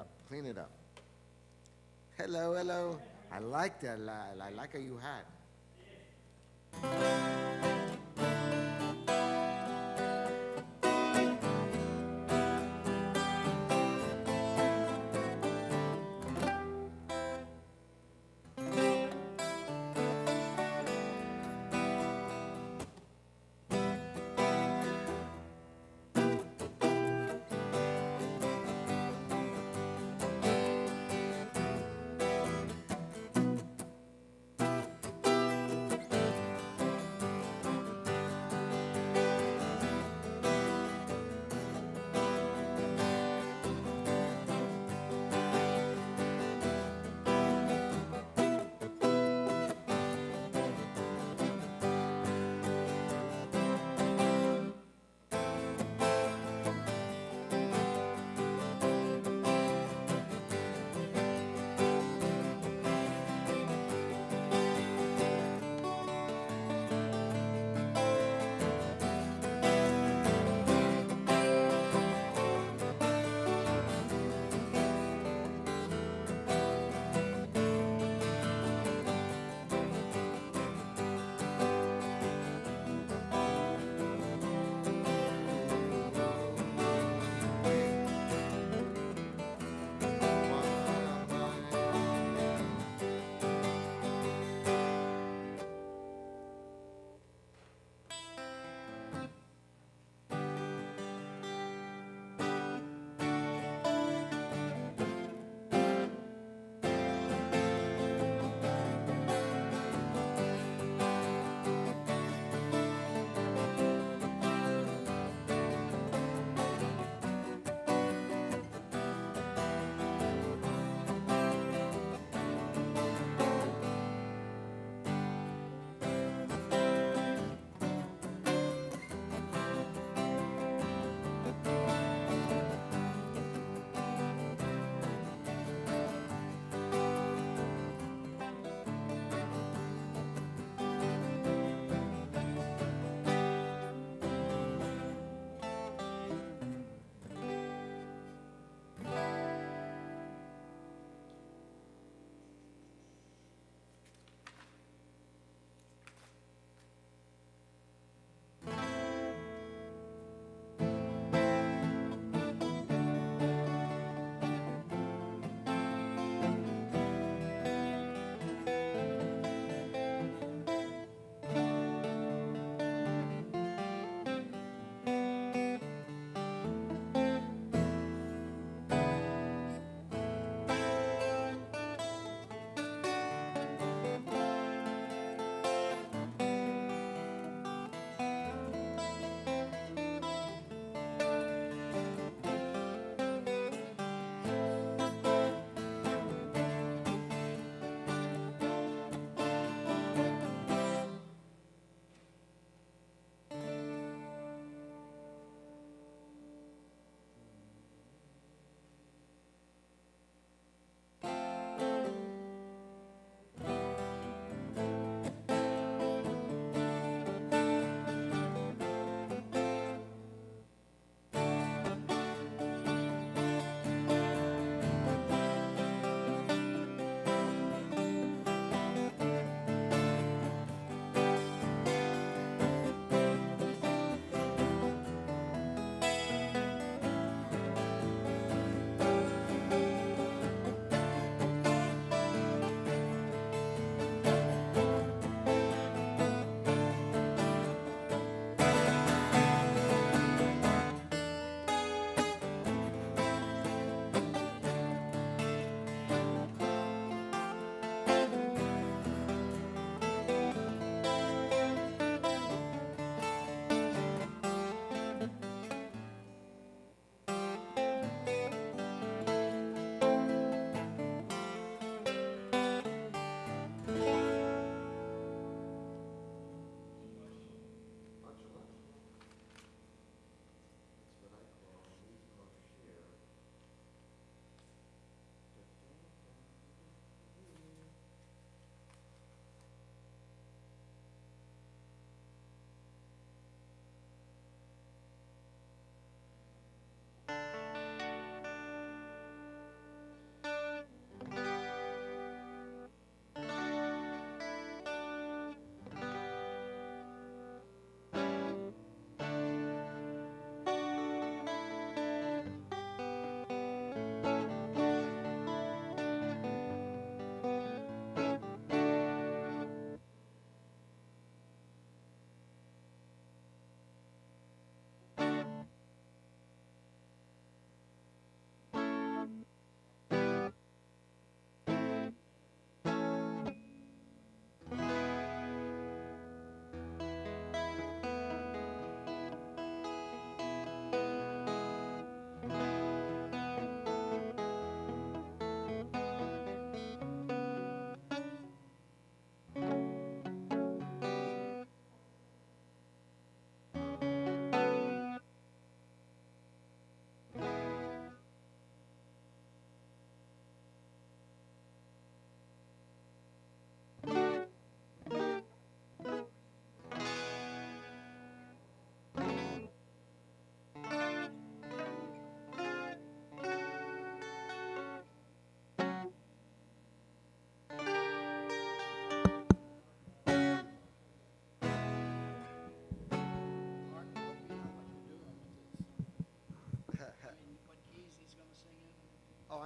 up, clean it up. Hello, hello. I like that. I like how you hat.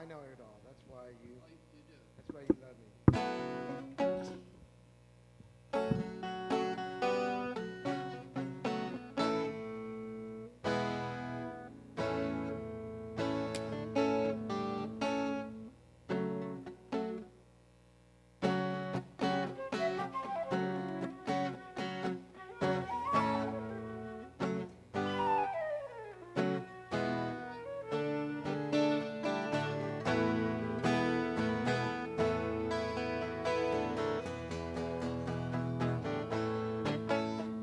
know it all. That's why you. Oh, you do. That's why you love me.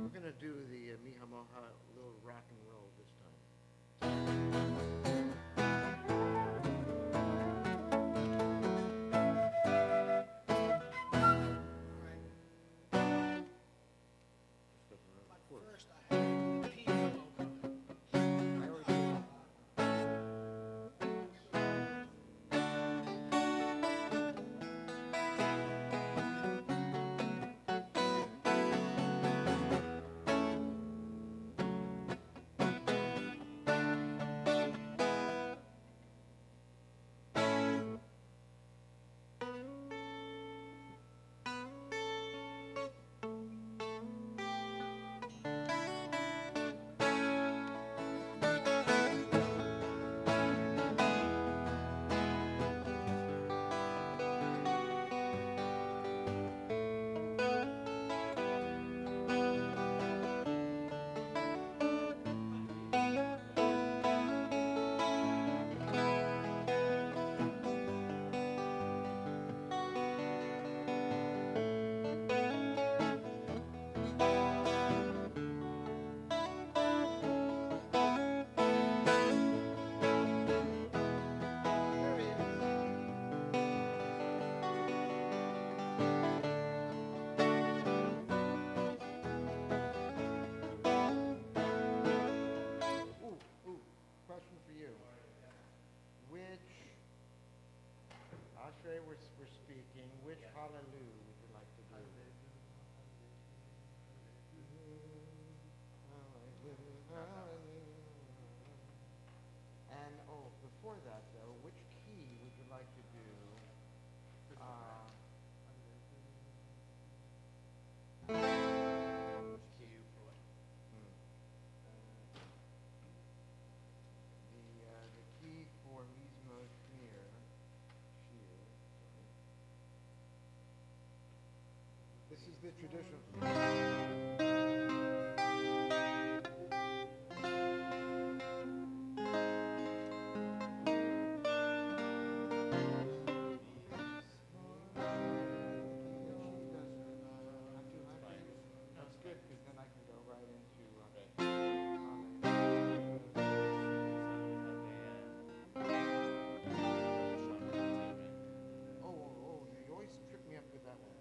We're gonna do the Mija Moja little rock and roll this time. All right. Just doesn't really But work. first, I have a piano coming. I already did. There he is. Ooh, question for you. Which, I'll show you we're speaking, which hallelujah would you like to do? And, oh, before that though, which key would you like to do? Cue for what? The key for Mismo Schmier. This is the traditional. That's good, because then I can go right into. Oh, you always trip me up with that one.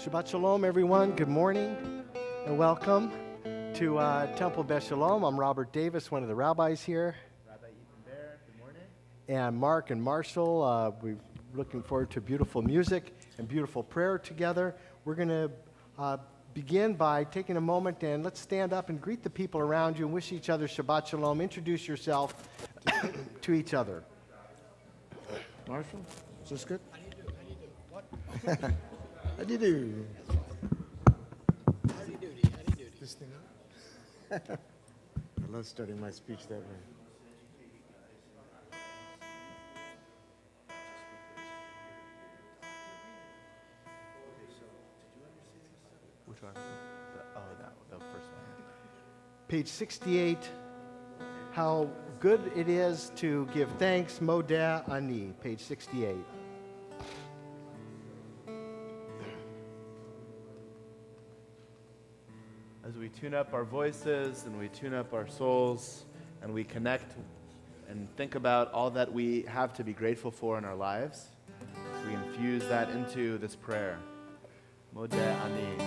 Shabbat Shalom, everyone. Good morning and welcome to Temple Beth Shalom. I'm Robert Davis, one of the rabbis here. Rabbi Ethan Bear, good morning. And Mark and Marshall, we're looking forward to beautiful music and beautiful prayer together. We're going to begin by taking a moment and let's stand up and greet the people around you and wish each other Shabbat Shalom. Introduce yourself to each other. Marshall, is this good? How do you do? How do you do? What? How do you do? Howdy doody, howdy doody. This thing up? I love starting my speech that way. Which one? The first one. Page 68, how good it is to give thanks, Modeh Ani, page 68. As we tune up our voices and we tune up our souls and we connect and think about all that we have to be grateful for in our lives, we infuse that into this prayer. Modeh Ani.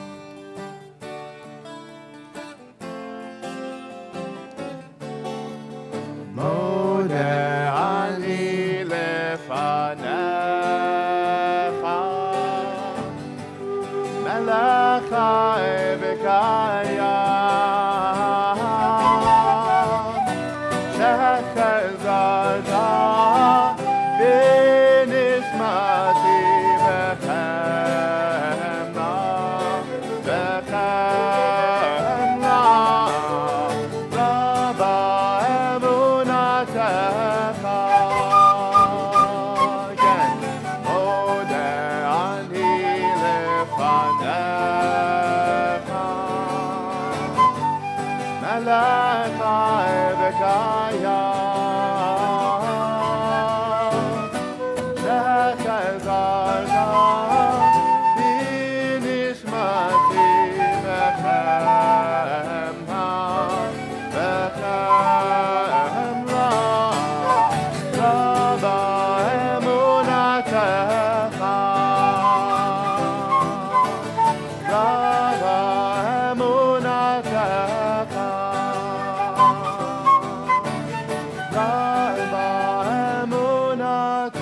Modeh Ani lefanecha, melech chai v'kayam, shechazarta v'nishmati v'chemna, v'chemna, Rabba emunatecha. Again. Modeh Ani lefanecha, melech chai v'kayam, shechazarta v'nishmati v'chemna, v'chemna, Rabba emunatecha, Rabba emunatecha, Rabba emunatecha.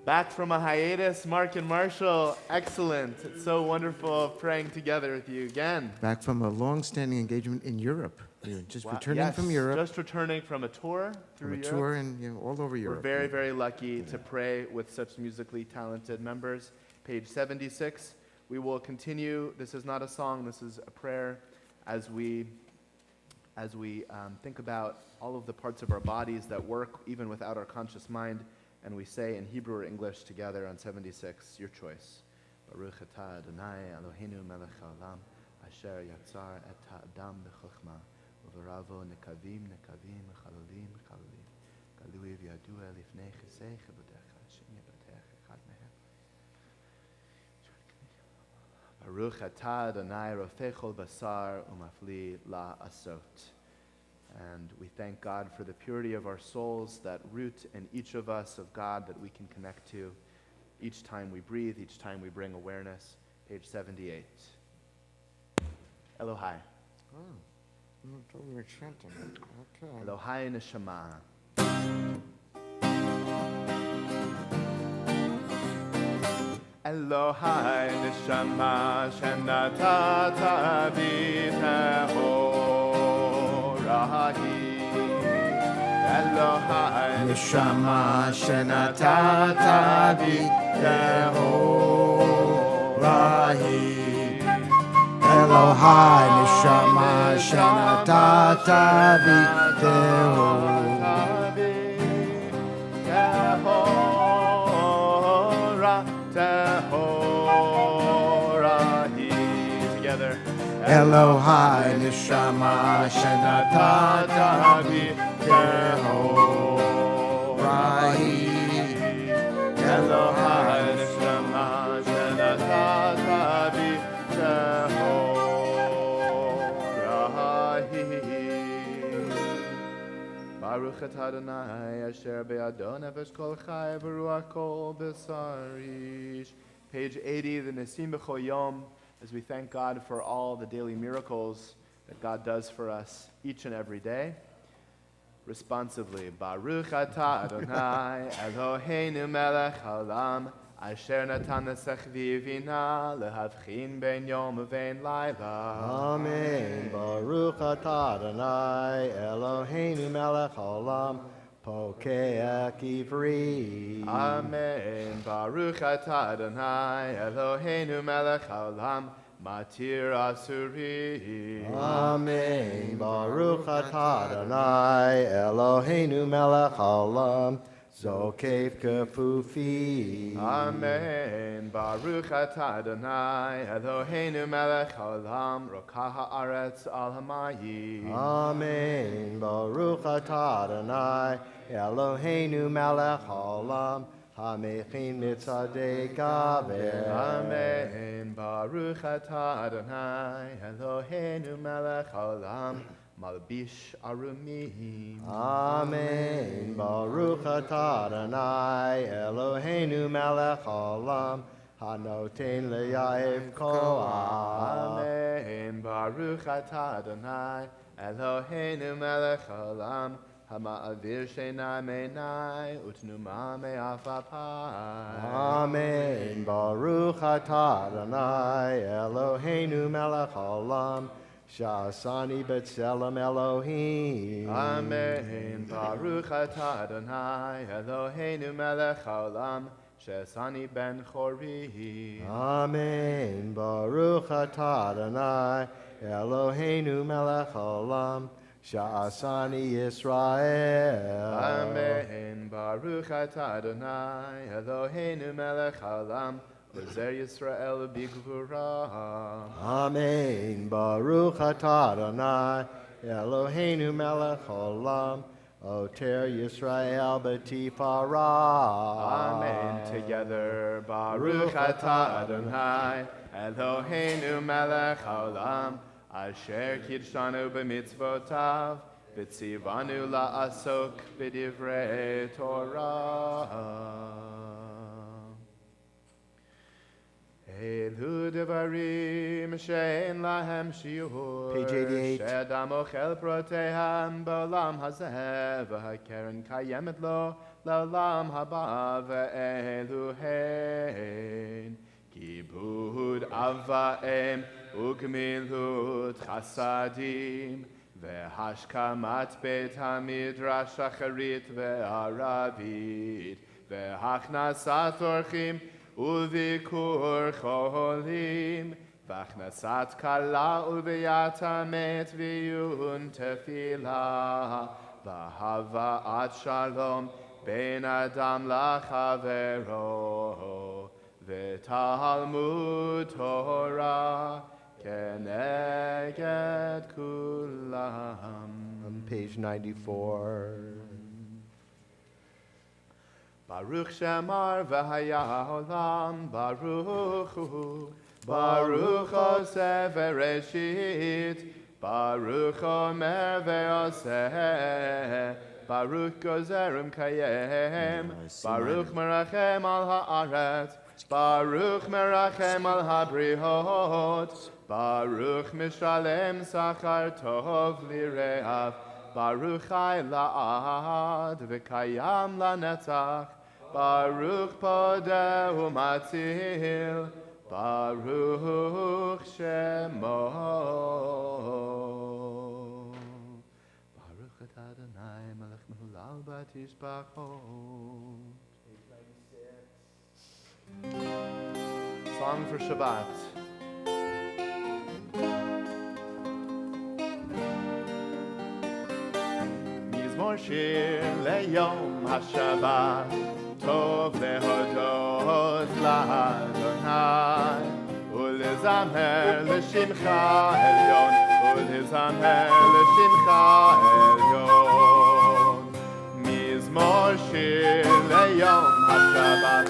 Back from a hiatus, Mark and Marshall, excellent. It's so wonderful praying together with you again. Back from a long-standing engagement in Europe. You're just Wow, returning yes, from Europe, Just returning from a tour through from a Europe. tour and all over We're Europe. very, very lucky to pray with such musically talented members. Page 76. We will continue. This is not a song. This is a prayer as we think about all of the parts of our bodies that work even without our conscious mind. And we say in Hebrew or English together on 76, your choice. Baruch atah Adonai Eloheinu melech haolam asher yatzar et ha'adam b'chokhmah u'v'ravo nekavim nekavim chalolim chalolim galui v'yadua lifnei chisei chibodecha shem yebatech echad mehem. Baruch atah Adonai rofechol basar u'mafli la asot. And we thank God for the purity of our souls, that root in each of us of God that we can connect to each time we breathe, each time we bring awareness. Page 78. Elohai. Oh, totally chanting. Okay. Elohai neshama. Elohai neshama shenatata b'tehorahi. Elohai Neshama shenatata b'tehorahi. Elohai neshama shenatata b'tehorahi. Together. Elohai neshama shenatata b'tehorahi. Elohai neshama shenatata b'tehorahi. Baruch Baruch atah Adonai asher be'ado nefesh kol chai v'ruach kol b'sarish. Page 80, the Nesim B'chol Yom, as we thank God for all the daily miracles that God does for us each and every day. Responsively, Baruch atah Adonai Eloheinu melech haolam asher natan nesech v'ivina lehavchin ben yom u'vein laila. Amen. Baruch atah Adonai Eloheinu melech haolam pokeach ivri. Amen. Baruch atah Adonai Eloheinu melech haolam matir asuri. Amen. Baruch atah Adonai Eloheinu melech haolam zokef kefufi. Amen. Baruch atah Adonai Eloheinu melech haolam rokah haaretz al hamayim. Amen. Baruch atah Adonai Eloheinu melech haolam hamechin mitzadei gaber. Amen. Baruch atah Adonai Eloheinu melech haolam malbish arumim. Amen. Baruch atah Adonai Eloheinu melech haolam hanoten leyaev koach. Amen. Baruch atah Adonai Eloheinu melech haolam hama'avir she'nai me'nai utnuma me'afapai. Amen. Baruch atah Adonai Eloheinu melech haolam sha'asani b'tselem Elohim. Amen. Baruch atah Adonai Eloheinu melech haolam she'asani ben chori. Amen. Baruch atah Adonai Eloheinu melech haolam sha'asani Yisrael. Amen. Baruch atah Adonai Eloheinu melech haolam Ozer Yisrael b'gvura. Amen. Baruch atah Adonai Eloheinu melech haolam oter Yisrael b'tifara. Amen. Together. Baruch atah Adonai Eloheinu melech haolam asher kidshanu b'mitzvotav v'tzivanu la'asok b'divrei Torah. Elu devarim she'en lahem shiur. Page 88. She'adam ochel protehem ba'olam hazeh v'hakeren kayemet lo la'olam haba ve'elu hein. Kibud avaim ugmilut chasadim ve'hashkamat beit hamidrash shacharit ve'aravit ve'hachnasat orchim Uvikur cholim, v'achnasat kala u'v'yatamet v'yun tefila, v'hava'at shalom ben adam lachavero, v'talmud Torah keneged kulam. On page 94. Baruch Shemar v'haya olam, Baruch Hu, Baruch Oseh v'reshit, Baruch Omer v'oseh, Baruch Gozer Kayem, Baruch Merachem al ha'aretz, Baruch Merachem al habrihot, Baruch Mishalem Sachar Tov Lireav, Baruch Chai La'ad v'Kayam Lanetzach, Baruch Podeh U'Matzil, Baruch Shemo. Baruch et Adonai Melech Mehulal Batishbachot. Song for Shabbat. Mizmor shir leyom haShabbat, tov lehodot la'Adonai, ulezamer l'shimcha elyon, ulezamer l'shimcha elyon. Mizmor shir leyom haShabbat,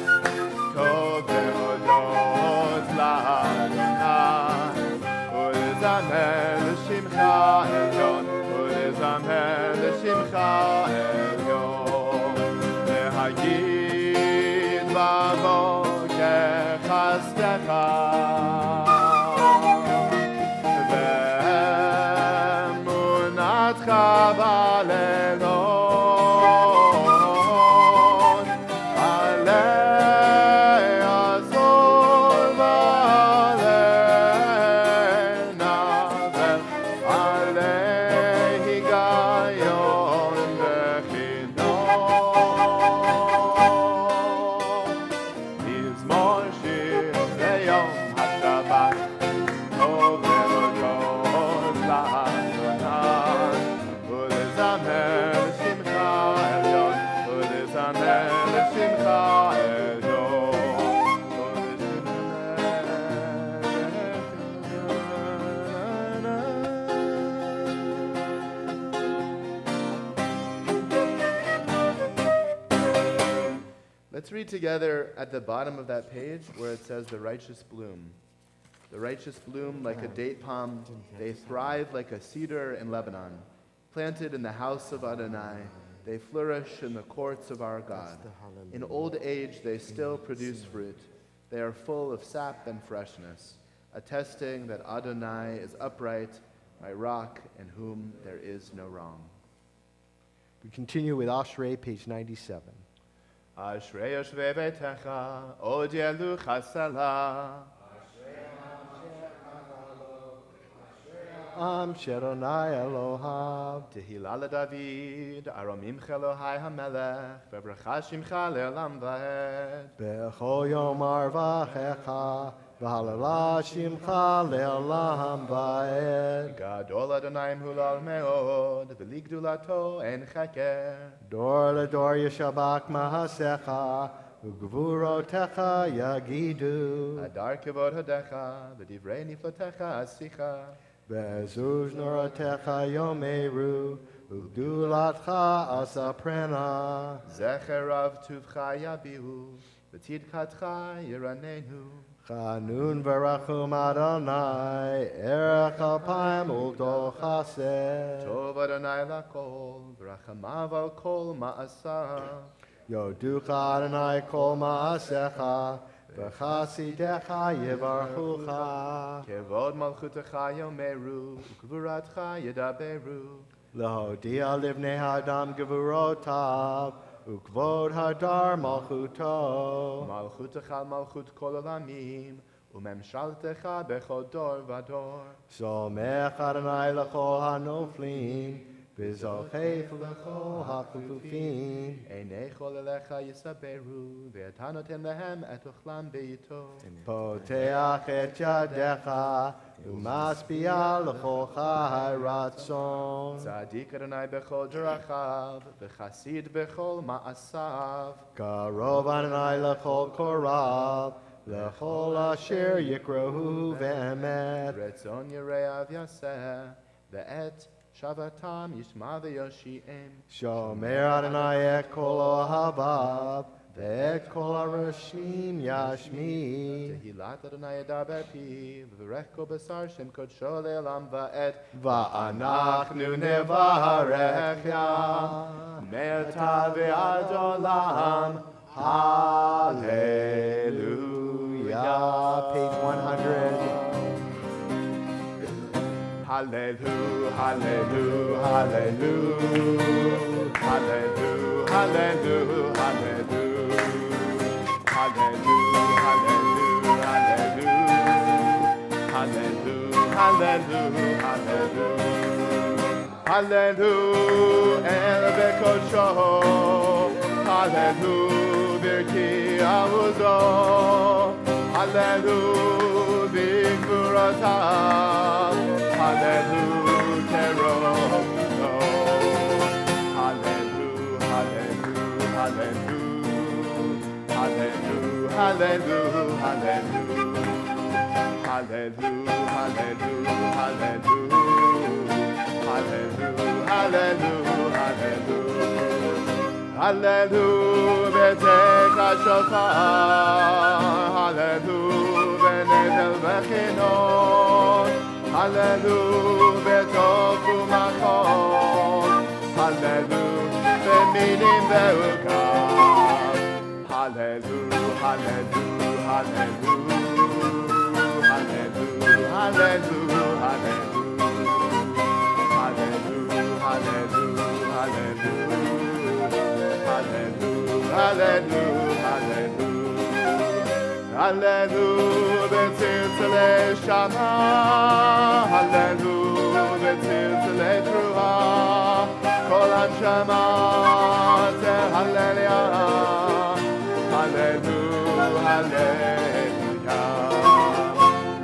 tov lehodot la'Adonai, ulezamer l'shimcha elyon, ulezamer l'shimcha elyon. Techa Ve'emunatcha ba'alelon Alei azor va'alena Ve'alei higayon v'chinon Mizmor shir beyom haShabbat Tov levodot la'Adonai Ulezamer l'shimcha elyon Ulezamer l'shimcha elyon. Let's read together at the bottom of that page where it says the righteous bloom. The righteous bloom like a date palm. They thrive like a cedar in Lebanon. Planted in the house of Adonai, they flourish in the courts of our God. In old age, they still produce fruit. They are full of sap and freshness, attesting that Adonai is upright, my rock, in whom there is no wrong. We continue with Ashrei, page 97. Ashrei yoshvei beitecha, od yelu chasela. Am Sharonai Eloham. Tehillah David, aromim Elohai hamelech, v'bracha shimcha le'olam va'ed. Bechol yom arvachecha, v'halala shimcha le'olam va'ed. Gadol Adonai hulal me'od, v'ligdulato en cheker. Dor ledor yeshabak mahasecha, ugvurotecha yagidu. Adar kevod hadecha, v'divrei niflotecha asicha. Bezuz norotecha yomeru, ugdulatcha asaprena. Zecherav tuvcha yabihu, v'tidkatcha yiranenu. Chanun v'rachum Adonai, erech alpaim uldo chased. Tov Adonai lakol, v'rachamav al kol ma'asav. Yoducha Adonai kol ma'asecha, v'chasidecha yivarchucha. Kevod malchutecha yomeru, ukvuratcha yedaberu. Lehodia livnei hadam gevurotav, ukvod hadar malchuto. Malchutecha malchut kol olamim, umemshaltecha bechol dor vador. Somech Adonai lechol hanoflim, v'zochef lechol hakufufim. Einei chol elecha yisaberu, ve'eta noten lehem et ochlam beito. Poteach et yadecha, umaspia lechol chai ratzon. Tzadik Adonai bechol derachav, v'chasid bechol ma'asav. Karov Adonai lechol korav, lechol asher yikrohu ve'emet. Retzon yireav yaseh, ve'et shavatam yishma v'yoshi'em. Shomer Adonai et kol ohavav, ve'et kol harashim yashmi. Tehillat Adonai yadaber pi, v'verech kol basar shem kodsho le'olam va'ed. Va'anachnu nevarech ya, Me'ata ve'ad olam. Hallelujah. Page 100. Hallelujah, hallelujah, hallelujah. Hallelujah, hallelujah, hallelujah. Hallelujah, hallelujah, hallelujah. Hallelujah, hallelujah, hallelujah. Hallelujah, el bekosho. Hallelujah, birki avuzo. Hallelujah, bigvuratav. Hallelujah, terono. Hallelujah, hallelujah, hallelujah. Hallelujah, hallelujah, hallelujah. Hallelujah, hallelujah, hallelujah. Hallelujah, hallelujah, hallelujah. Hallelujah, beteka shofar. Hallelujah, benetel v'chinon. Hallelujah, betofu machon. Hallelujah, beminim ve'ukav. Hallelujah, hallelujah, hallelujah. hallelujah, hallelujah, hallelujah, hallelujah, hallelujah, hallelujah, b'tziltzale shama, hallelujah, b'tziltzale truha, kol hanshama tehallel, hallelujah, hallelujah, hallelujah,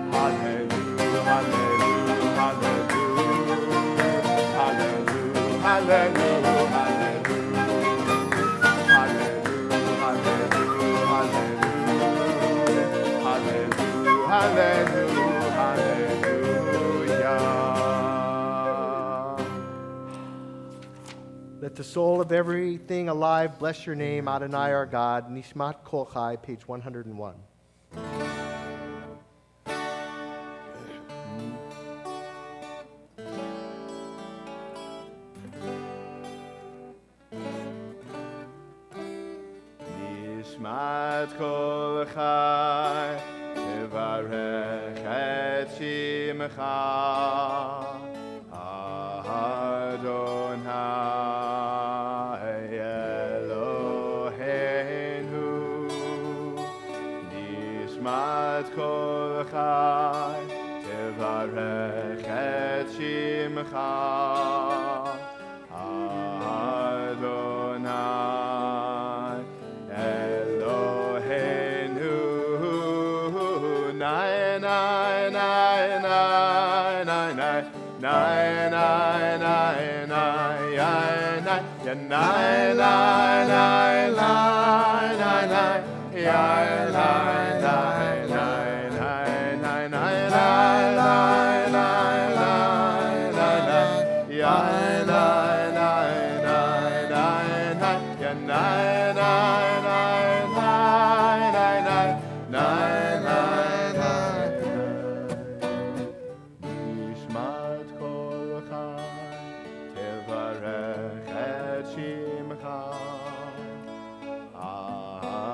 hallelujah, hallelujah, hallelujah, hallelujah. Let the soul of everything alive bless your name, Adonai our God. Nishmat Kol Chai, page 101. Nishmat Kol Chai, tevarech et shimcha, Adonai Eloheinu. Nishmat Kol Chai, tevarech et shimcha, Adonai Eloheinu. Nai, nai, nai, nai, nai, nai. Nai, nai, nai, nai, nai, nai, ya nai, nai, nai, nai, nai, nai, ya nai, nai, nai, nai, nai, nai, nai, nai, nai, nai, nai, nai, ya nai, nai, nai, nai, nai, ya nai, nai, nai, nai, nai, nai, nai, nai, nai. Nishmat kol chai, tevarech et shimcha, Adonai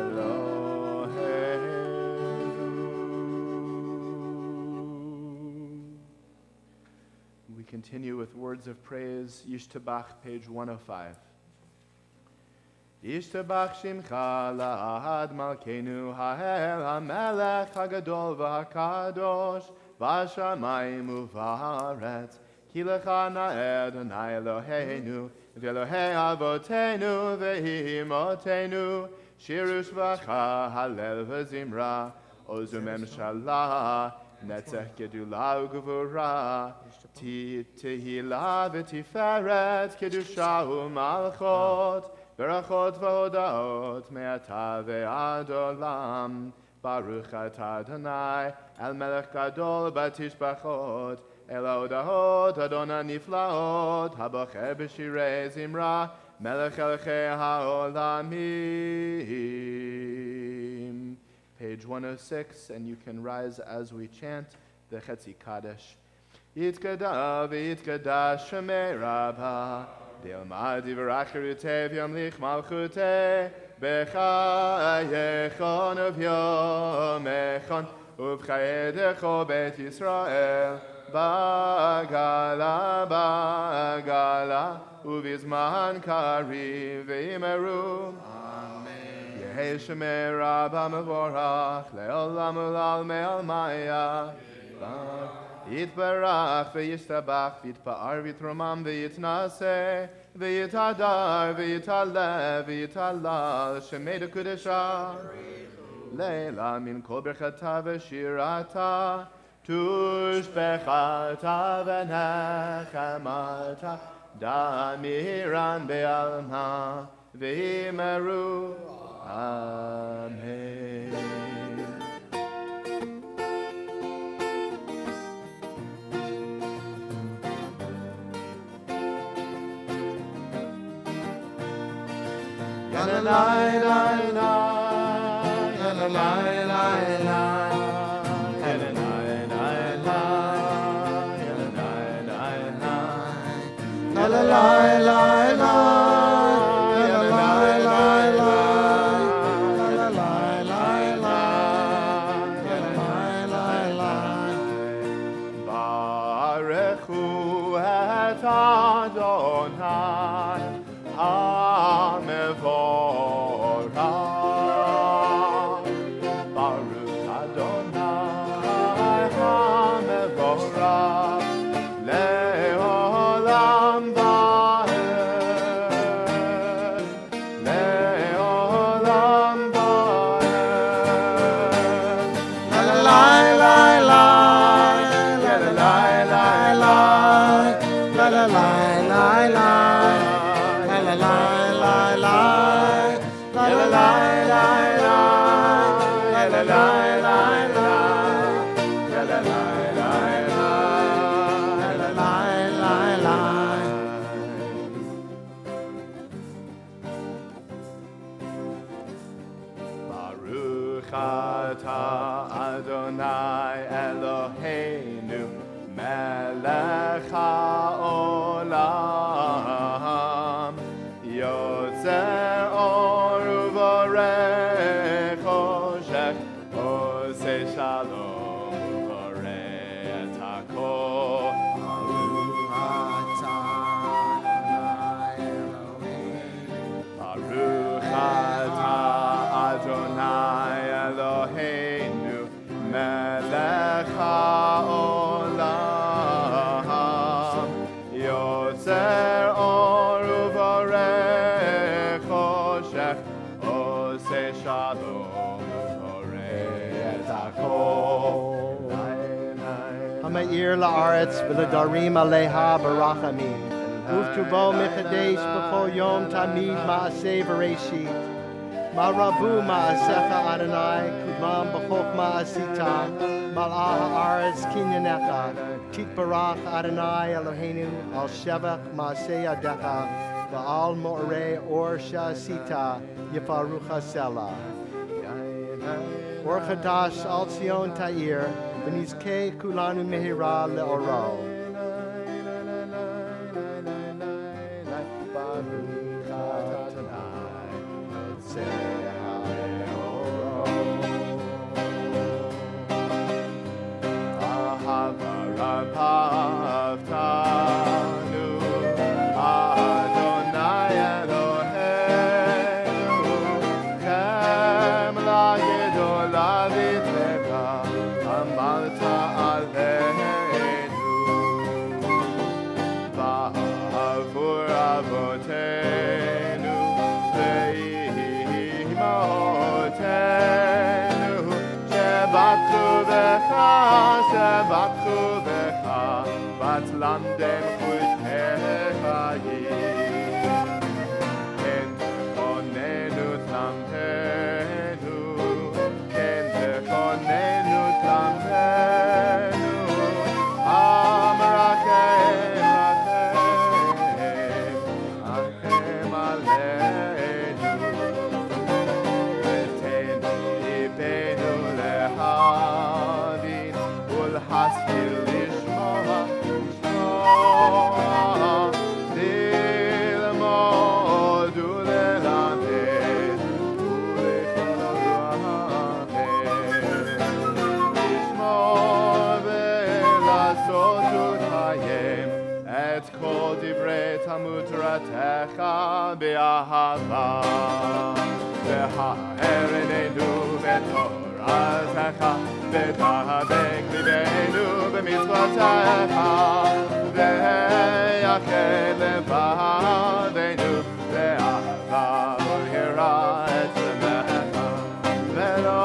Eloheinu. We continue with words of praise, Yishtabach, page 105. Yishtabach Shimcha La'ad Malkeinu Ha'el HaMelech HaGadol VaHaKadosh VaShamayim UVa'aretz Ki Lecha Na'eh Adonai Eloheinu V'Elohei Avotenu V'Imotenu Shiru Shvacha Halel V'Zimra Ozu Memshalah Netzech Gedula Ugvura Tehila V'Tiferet Kedusha U'Malchot Berachot v'hodaot me'ata ve'ad olam. Baruch atah Adonai el melech gadol batishbachot el ha'odahot Adonai niflaot habocher b'shirei zimra melech elchei ha'olamim. Page 106, and you can rise as we chant the Chetzi Kaddish. Yitkada v'yitkada shemei Rabbah Dilma divrachirute v'yamlich malchute b'chayechon v'yomechon uv'chayedecho bet Yisrael bagala uv'izman kariv v'imeru Yehi shemei Rabbah mevorach le'olam ulal me'al maya Yitbarach v'yishtabach v'yitpa'ar v'yitromam v'yitnaseh v'yitadar v'yitalev v'yitalal shemei dekudesha leila min kol berchata v'shirata tushbechata v'nechamata damiran be'alma v'imeru Amen. La la la la, la la la la, la la la la, la la la la, la la la la, la la la la, la la la la, Adonai HaMevorach Le'olam Va'ed Le'olam Va'ed La la la la la La la la la la La la la la la La la la la la La la la la la La la la la la La la la la la La la la la Baruch atah Adonai Eloheinu melech haolam yotzer or uvorech choshech oseh shalom uvoreh et hakol Baruch atah Adonai Eloheinu melech haolam yotzer or uvorech choshech oseh shalom uvoreh et hakol Ha'ma'ir la'aretz v'ledarim aleha barachamim. Uftuvo michadesh b'chol yom tamid ma'aseh v'reishit. Ma'rabu ma'asecha Adonai kudlam b'chokhma asita. Mal'ah ha'aretz kinyanecha. Titbarach Adonai Eloheinu al shevach ma'aseh yadecha. Va'al mo'arei or sha'asita. Yifarucha selah. Or chadash al Zion ta'ir. V'nizkei kulanu mehira le'oro. Baruch Adonai Yotzei Ahavarav Adonai Eloheinu Chem la'gedol avitecha Amalta aleinu Va'avur avotenu Ve'imotenu Shebatchu Becha Shebatchu Becha Bat lamdem chutechayim Ken techonenu tlampenu Ken techonenu tlampenu Am rachem rachem Rachem aleinu V'tenu libenu lehavin Ulhaskil lishmoa ללמוד וללמד לשמור ולעשות ולקיים את כל דברי תלמוד תורתך באהבה והאר עינינו בתורתך ותהדק ליבנו במצוותיך ויחד לבבנו לאהבה וליראה את שמך ולא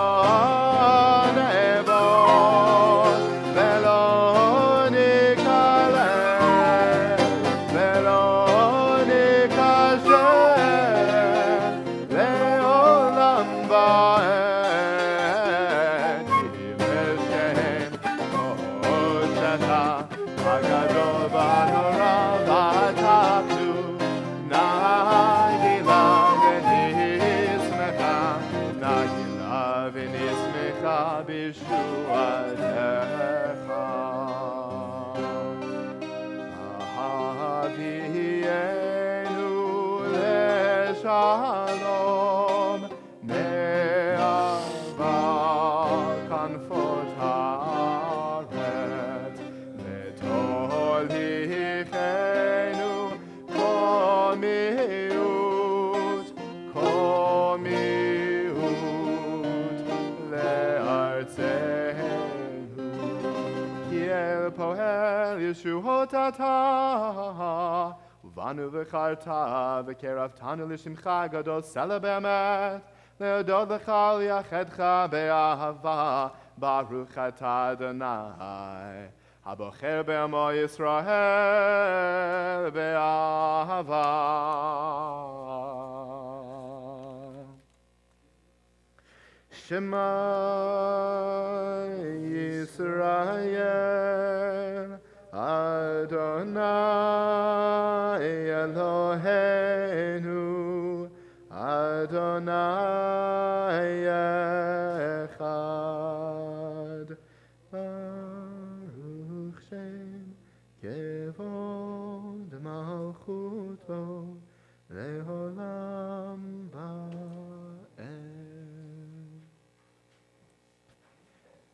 נעבוד ולא ניכלם ולא ניכשל לעולם ועד בשם קודשך הגדול והנורא והתחתון נגילה ונשמחה נגילה ונשמחה בישועתך הביאנו לשלום מאהבה כנפות הארץ ותוליכנו כל מיעוט לארצנו ופועל ישועות אתה, ובנו בחרת וקרבתנו לשמך הגדול סלע באמת, להודות לך ולייחדך באהבה, ברוך אתה אדוני, הבוחר בעמו ישראל באהבה. Shema Yisrael, Adonai Eloheinu, Adonai Echad, Baruch Shem Kevod Malchuto Leolam Ba'ed.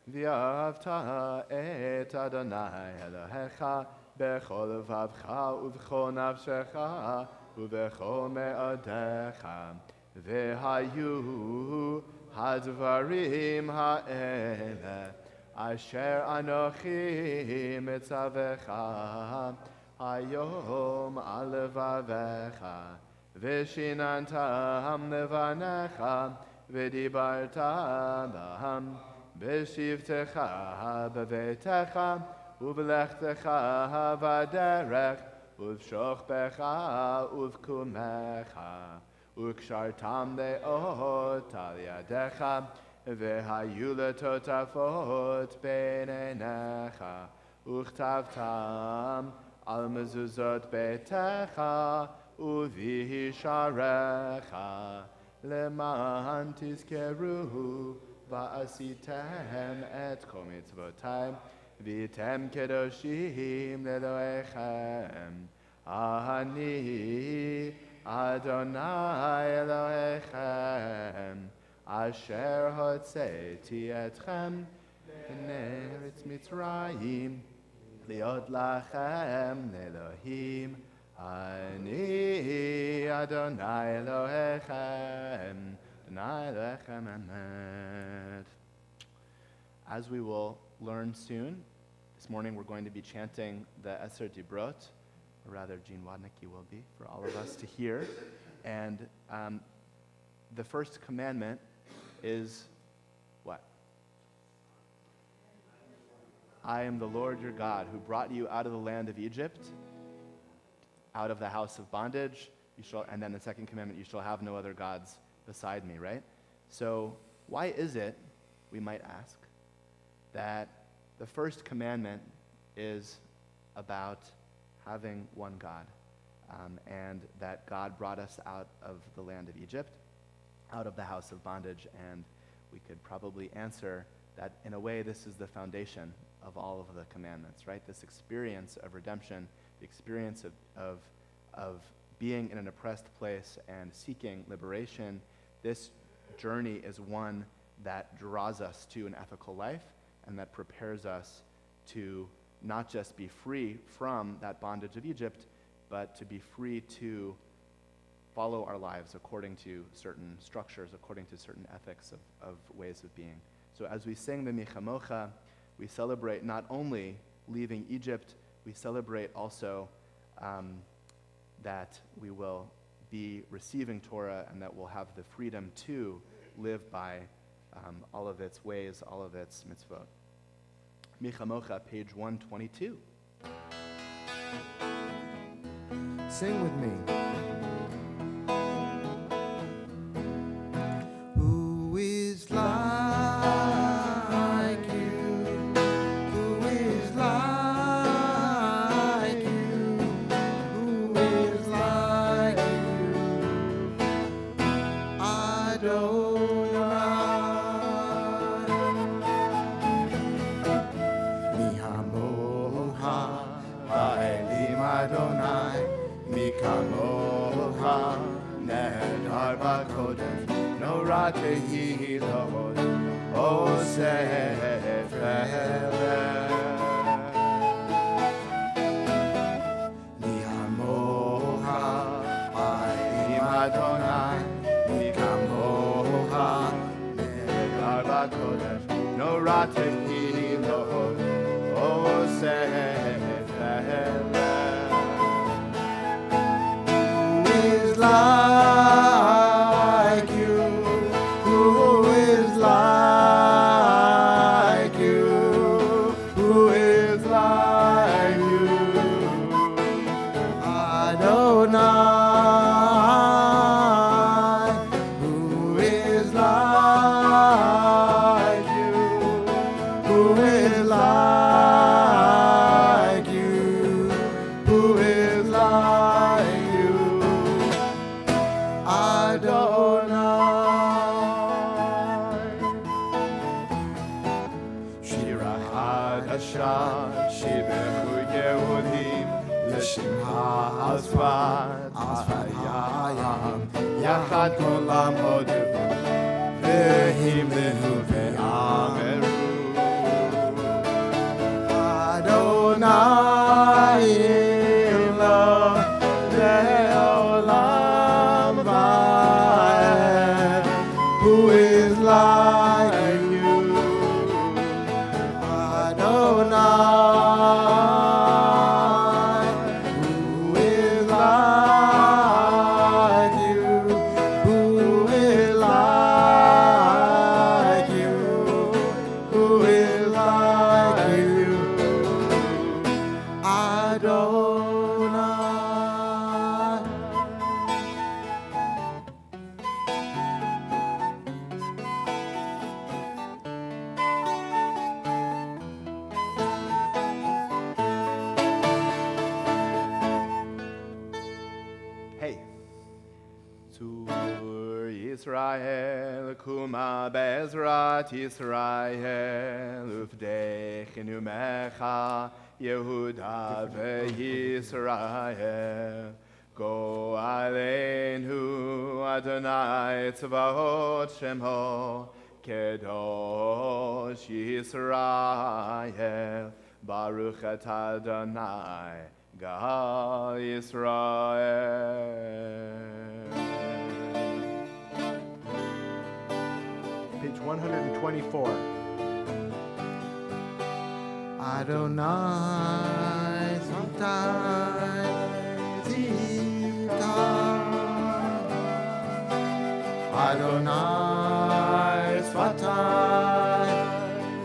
ואהבת את אדוני אלוהיך בכל לבבך ובכל נפשך ובכל מאודיך, והיו הדברים האלה אשר אנוכי מצווך היום על לבביך, ושיננתם לבניך ודיברת בהם בשבתך בביתך ובלכתך בדרך ובשוכבך ובקומך, וקשרתם לאות על ידיך, והיו לטוטפות בין עיניך, וכתבתם על מזוזות ביתך ובשעריך, למען תזכרו ועשיתם את כל מצוותי, והייתם קדושים לאלוהיכם. אני אדוני אלוהיכם, אשר הוצאתי אתכם מארץ מצרים, להיות לכם לאלוהים. אני אדוני אלוהיכם, אדוני אלוהיכם אמת. As we will learn soon, this morning we're going to be chanting the Eser Dibrot, or rather Gene Wadnicki will be, for all of us to hear. And the first commandment is what? I am the Lord your God who brought you out of the land of Egypt, out of the house of bondage. And then the second commandment, you shall have no other gods beside me, right? So why is it, we might ask, that the first commandment is about having one God, and that God brought us out of the land of Egypt, out of the house of bondage, and we could probably answer that in a way this is the foundation of all of the commandments, right? This experience of redemption, the experience of being in an oppressed place and seeking liberation. This journey is one that draws us to an ethical life and that prepares us to not just be free from that bondage of Egypt, but to be free to follow our lives according to certain structures, according to certain ethics of ways of being. So as we sing the Michamocha, we celebrate not only leaving Egypt, we celebrate also that we will be receiving Torah and that we'll have the freedom to live by all of its ways, all of its mitzvot. Michamocha, page 122. Sing with me. Who is like you? Who is like you? Who is like you? Adonai, mi kamocha, nehar b'kodesh, nora tehilot, osef mi hamocha, mi Adonai, mi kamocha, nehar b'kodesh, nora tehilot, osef is like you? Who is like you? Who is like you? Adonai. Who is like you? Who is like you? Who is like you? Adonai. Shira Hadashah, Shibechu Yehudim, Leshimha Asfat, Hayam, Yachad Kolam Odevu, Vehim Lehu Ve'ameru. Adonai Eloh Le'olam Va'ed. Who is like you? Adonai. Who is like you? Who is like you? Who is like you? Adonai. Hey. Tzur Yisrael, Kuma Bezrat Yisrael, Ufdechinu Mecha, Yehuda veYisrael. Go Aleinu Adonai Tzvaot Shemo, Kedosh Yisrael, Baruch et Adonai, Gal Yisrael. Page 124. Adonai sometimes Adonai Svatai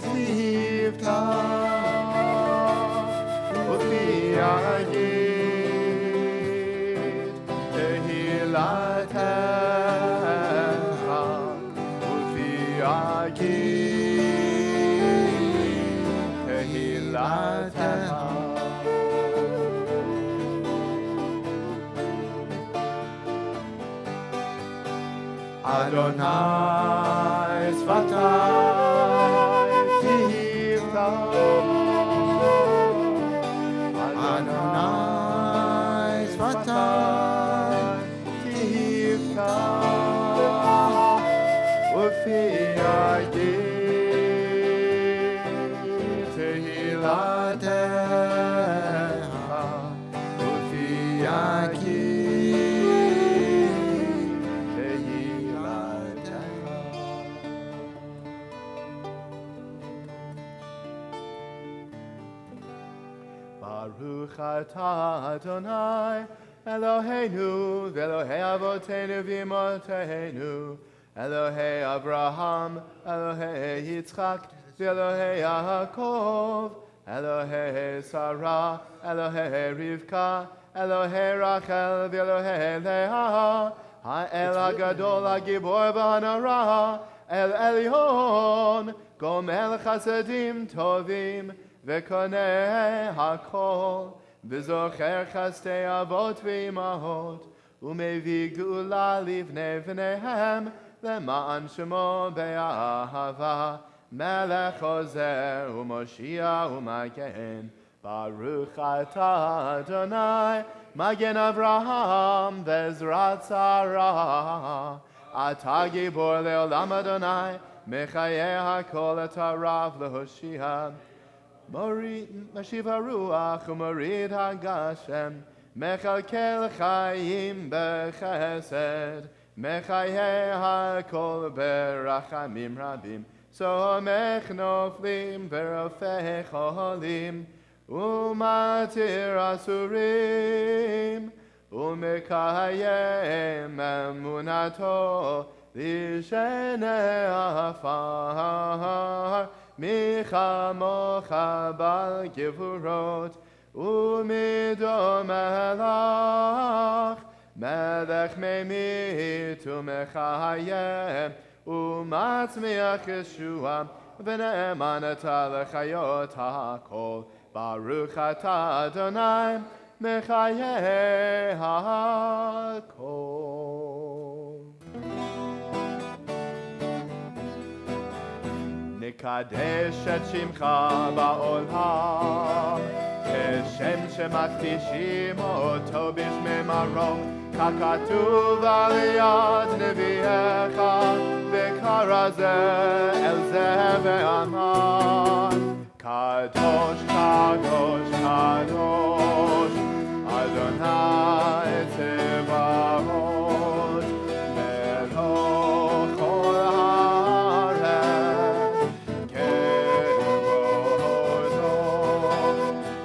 Zivta Ufi Agid Tehilatecha Ufi Agid Tehilatecha Adonai Svatai Zivta Adonai Svatai Zivta Ufi Agid Tehilatecha Ufi Agid Baruch atah Adonai Eloheinu v'Elohei Avotenu v'Imotenu Elohei Abraham Elohei Yitzchak v'Elohei Yaakov Elohei Sarah Elohei Rivka Elohei Rachel v'Elohei Leah Ha'el HaGadol HaGibor v'Hanara El Elyon Gomel Chasadim Tovim V'koneh hakol, v'zocher chastei avot v'imahot, u'mevi geula livnei v'nehem, למען שמו באהבה, מלך עוזר ומושיע ומגן. ברוך אתה אדוני, מגן אברהם בעזרת שרה. אתה גיבור לעולם אדוני, מחיי הכל את הרב להושיע. משיב הרוח ומוריד הגשם, מכלכל חיים בחסד, מחיי הכל ברחמים רבים, סומך נופלים ורופא חולים, umatir asurim, umekayem emunato lishenei afar, michamocha bal gevurot, umido melach, melech memit umechayem, umatzmiach Yeshua, v'ne'eman ata lechayot ha'kol, Baruch ata Adonai, mechaye ha'kol. Nikadesh et shimcha ba'olam, כשם שמקדישים אותו בשמי-מרום, ככתוב על יד נביאך, וקרא זה אל זה ואמר, קדוש, קדוש, קדוש, אדוני צבאות, מלוך כל הארץ, כבודו.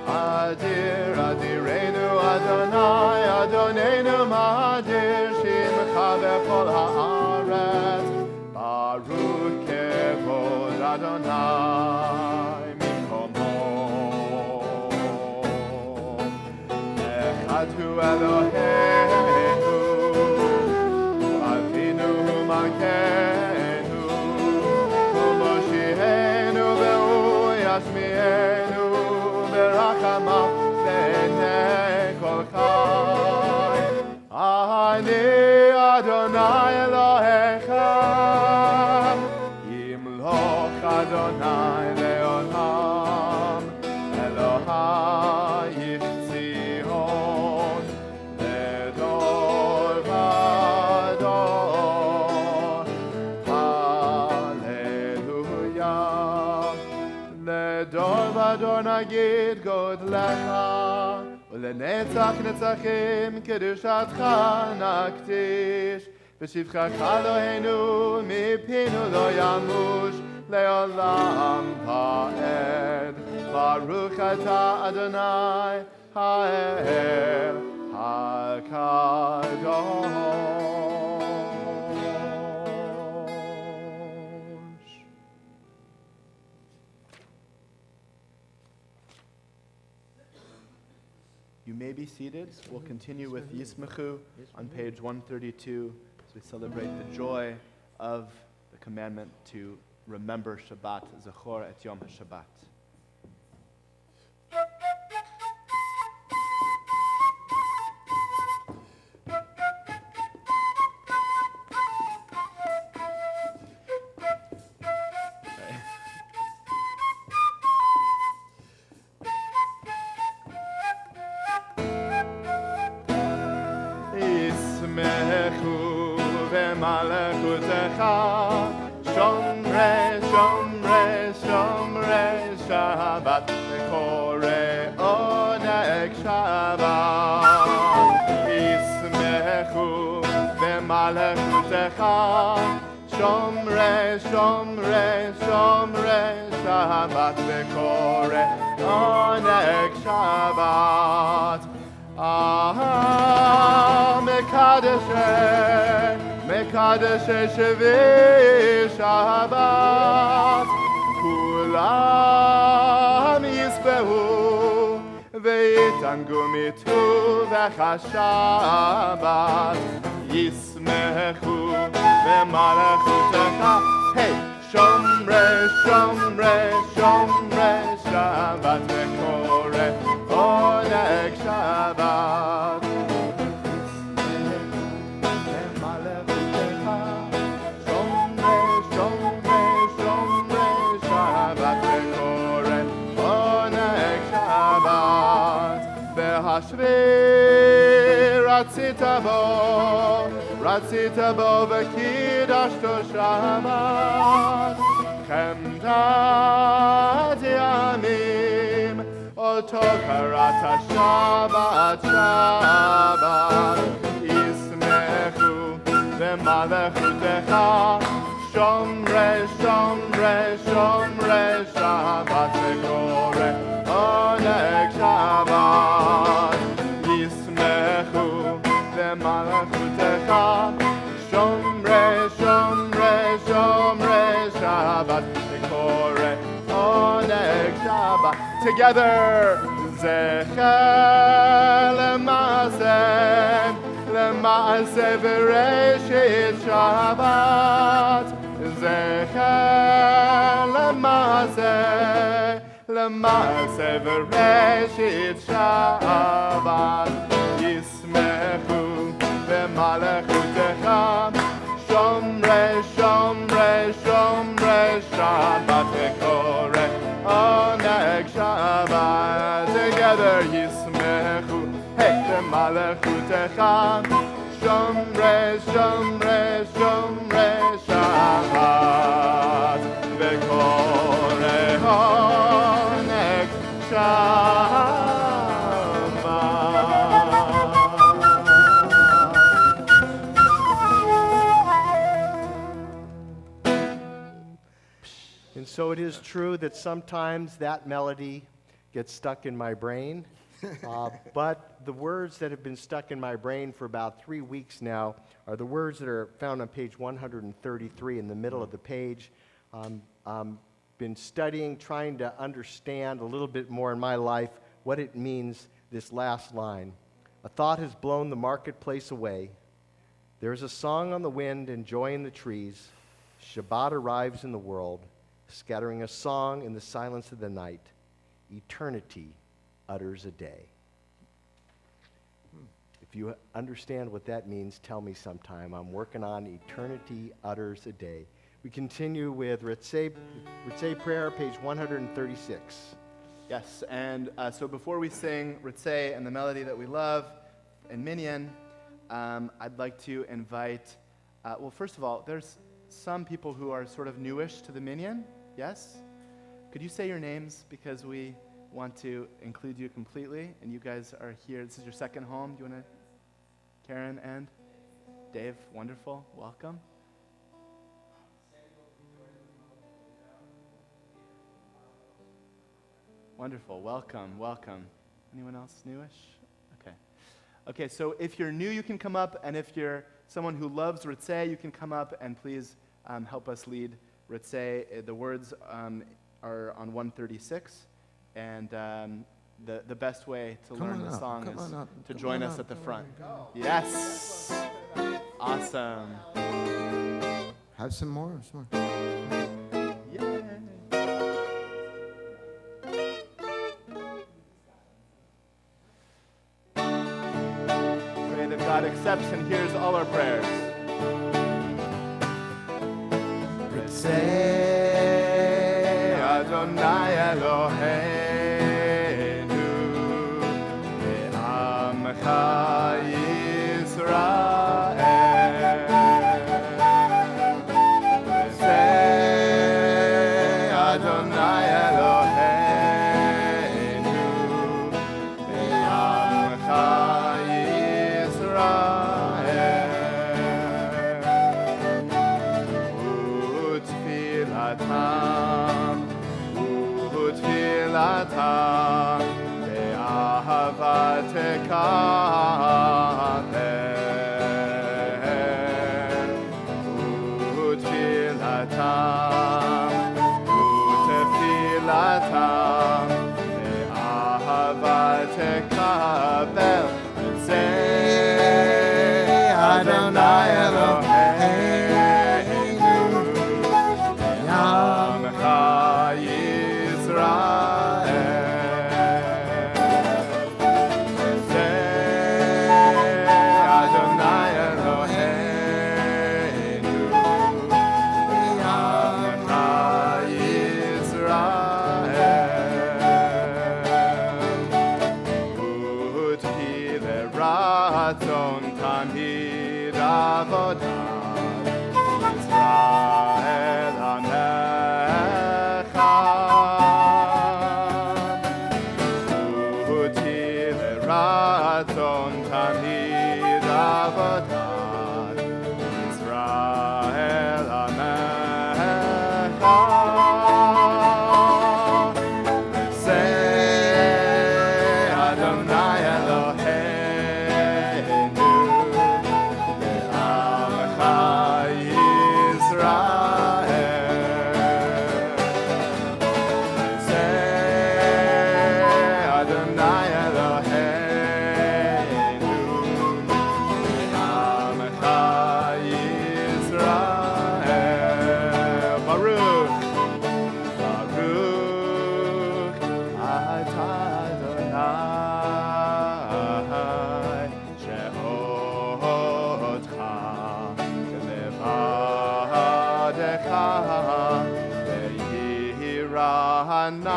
אדיר, אדירנו, אדוני, אדוננו, מאדיר שמך בכל הארץ, ברוך כבוד אדוני מקומו. אחד הוא אלוהינו, אבינו מלכנו, הוא מושיענו והוא ישמיענו, ברחמיו לעיני כל חי. אני אדוני אלוהיך, ימלוך אדוני לעולם, אלוהי איש ציון, לדור ודור. הללויה. לדור ודור נגיד גודלך, ולנצח נצחים קדושתך נקדיש. בשבחך אלוהינו מפינו לא ימוש, לעולם ועד. ברוך אתה אדוני האל הקדוש. You may be seated. We'll continue with Yismachu on page 132 as we celebrate the joy of the commandment to remember Shabbat, Zechor et Yom HaShabbat. ישמחו במלכותך, שומרי, שומרי, שומרי שבת, וקורא עונג שבת. ישמחו במלכותך, שומרי, שומרי, שומרי שבת, וקורא עונג שבת. מקדשי שבי שבת, כולם יספרו ויתענגו מטובך השבת. ישמחו במלכותך, היי! שומרי, שומרי, שומרי שבת, וקורא עונג שבת. השבי רצית בו וקידשתו שבת. חמדת ימים אותו קראת שבת שבת. ישמחו במלכותך, שומרי שומרי שומרי שבת, וקורא עונג Together. Zecher L'maaseh v'Reshit Shabbat. Zecher L'maaseh v'Reshit Shabbat. Yismechu v'malachutecha Shomre Shabbat V'koreh Oneg Shabbat. Together Yismechu v'malachutecha Shomre Shabbat V'koreh Oneg Shabbat. And so it is true that sometimes that melody gets stuck in my brain, but the words that have been stuck in my brain for about 3 weeks now are the words that are found on page 133 in the middle of the page. Been studying, trying to understand a little bit more in my life what it means, this last line. A thought has blown the marketplace away. There is a song on the wind and joy in the trees. Shabbat arrives in the world, scattering a song in the silence of the night. Eternity utters a day. If you understand what that means, tell me sometime. I'm working on Eternity Utters a Day. We continue with Ritzei Prayer, page 136. Yes, and so before we sing Ritzei and the melody that we love in Minyan, I'd like to invite, well, first of all, there's some people who are sort of newish to the Minyan. Yes? Could you say your names, because we want to include you completely, and you guys are here. This is your second home. Do you want to? Karen and Dave, wonderful. Welcome. Wonderful. Welcome. Anyone else newish? Okay, so if you're new, you can come up, and if you're someone who loves Ritzei, you can come up and please help us lead Ritzei. The words are on 136, and the best way to learn the song is to join us at the front. Yes! Awesome. Have some more. Yeah. Pray that God accepts and hears all our prayers. Ritzei Adonai Eloheinu Le'amcha Yisrael. Ritzei Adonai Eloheinu Le'amcha Yisrael. Utfilatam be'ahavat tekaper. Utfilatam be'ahavat tekaper. Ritzei Adonai Eloheinu Le'amcha Yisrael. Ritzei Adonai Eloheinu Le'amcha Yisrael. Utki le'ratzon tamid avodat Yisrael Amecha. Uti le'ratzon tamid avodat Yisrael Amecha. Ritzei Adonai Eloheinu Le'amcha Hey,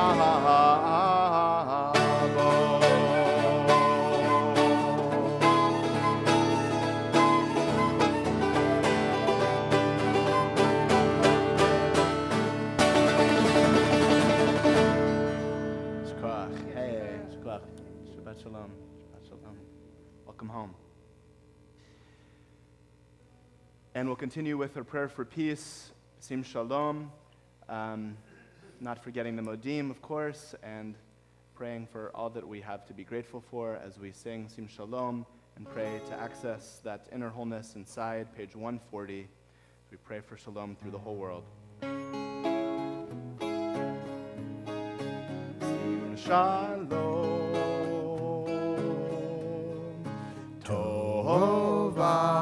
Shabbat Shalom. Shabbat Shalom. Welcome home. And we'll continue with our prayer for peace, Sim Shalom, not forgetting the Modim, of course, and praying for all that we have to be grateful for as we sing Sim Shalom and pray to access that inner wholeness inside, page 140. We pray for Shalom through the whole world. Sim Shalom, Tova.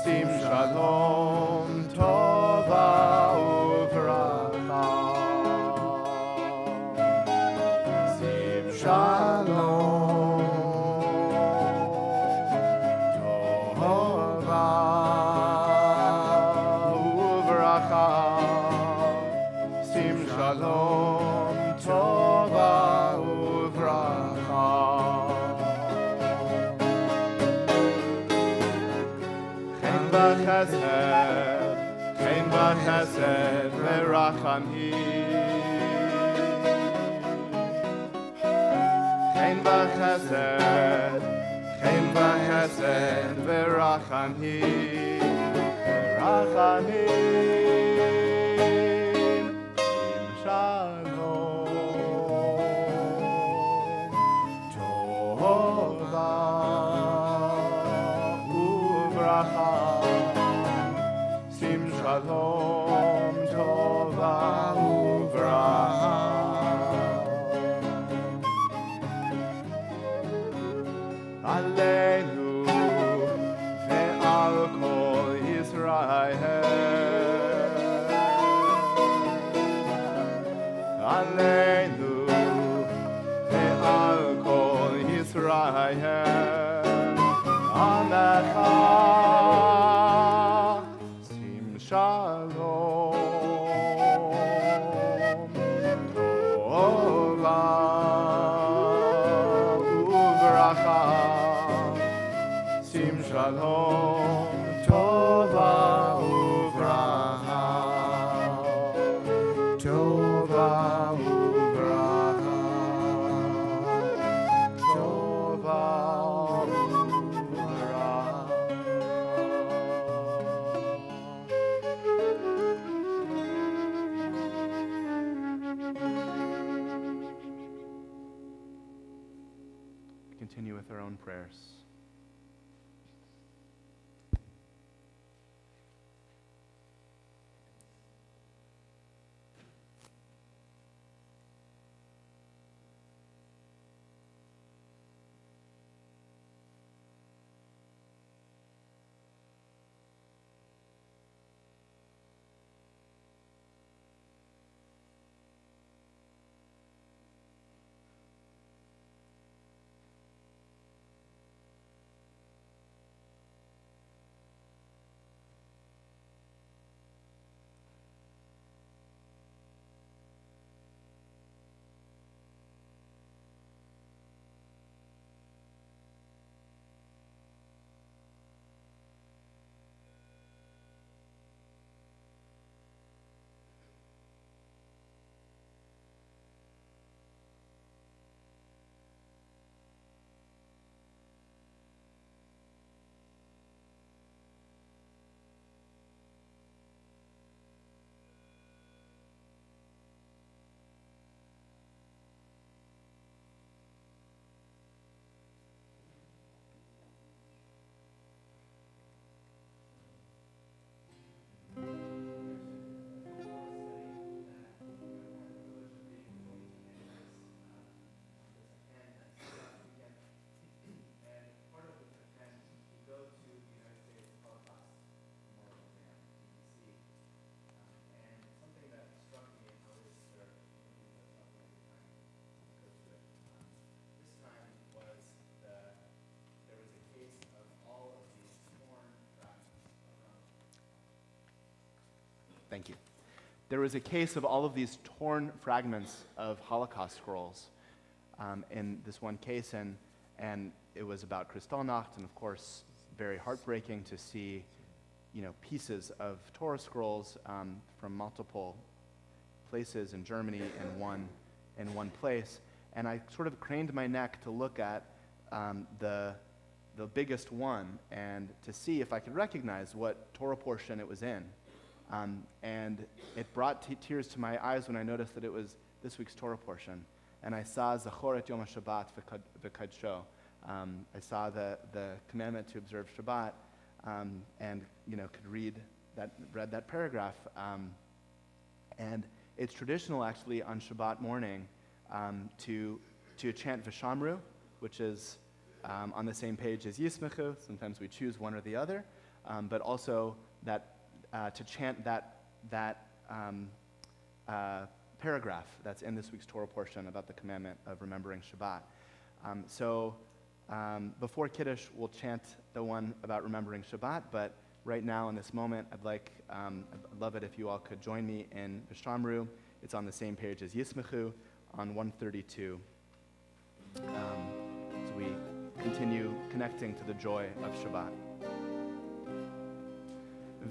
Sim Shalom, Tova Uvracha. Sim Shalom, Tova Uvracha. Sim Shalom, Tova Uvracha. Chen b'chesed v'rachamim. Chen b'chesed v'rachamim. Rachamim. Sim shalom. Tova uvracha. Sim shalom, tova uvracha. Aleinu ve'al kol Yisrael. Aleinu ve'al kol Yisrael. Amecha. Shalom, Tova uvracha. Sim Shalom, Tova uvracha. Tova uvracha. Tova continue with our own prayers. Thank you. There was a case of all of these torn fragments of Holocaust scrolls in this one case, and it was about Kristallnacht, and of course, very heartbreaking to see, pieces of Torah scrolls from multiple places in Germany in one place. And I sort of craned my neck to look at the biggest one and to see if I could recognize what Torah portion it was in. And it brought tears to my eyes when I noticed that it was this week's Torah portion. And I saw Zachor et Yom HaShabbat v'Kadsho. I saw the commandment to observe Shabbat, and could read that paragraph. And it's traditional, actually, on Shabbat morning to chant V'Shamru, which is on the same page as Yismechu. Sometimes we choose one or the other, but also that to chant that paragraph that's in this week's Torah portion about the commandment of remembering Shabbat. So before Kiddush, we'll chant the one about remembering Shabbat, but right now in this moment, I'd love it if you all could join me in V'Shamru. It's on the same page as Yismechu on 132. So we continue connecting to the joy of Shabbat.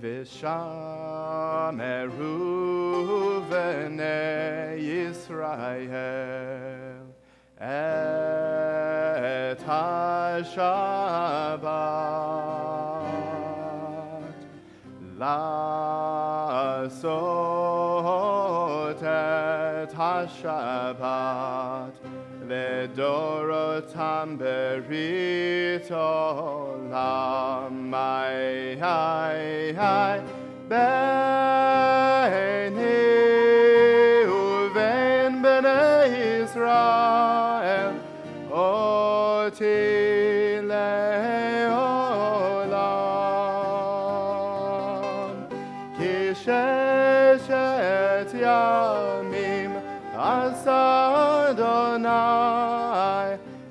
V'shameru v'nei Yisrael et ha-Shabbat la'asot et ha-Shabbat v'dorotam berit olam beini uvein b'nei Yisrael oti le'olam ki sheshet yamim asa Adonai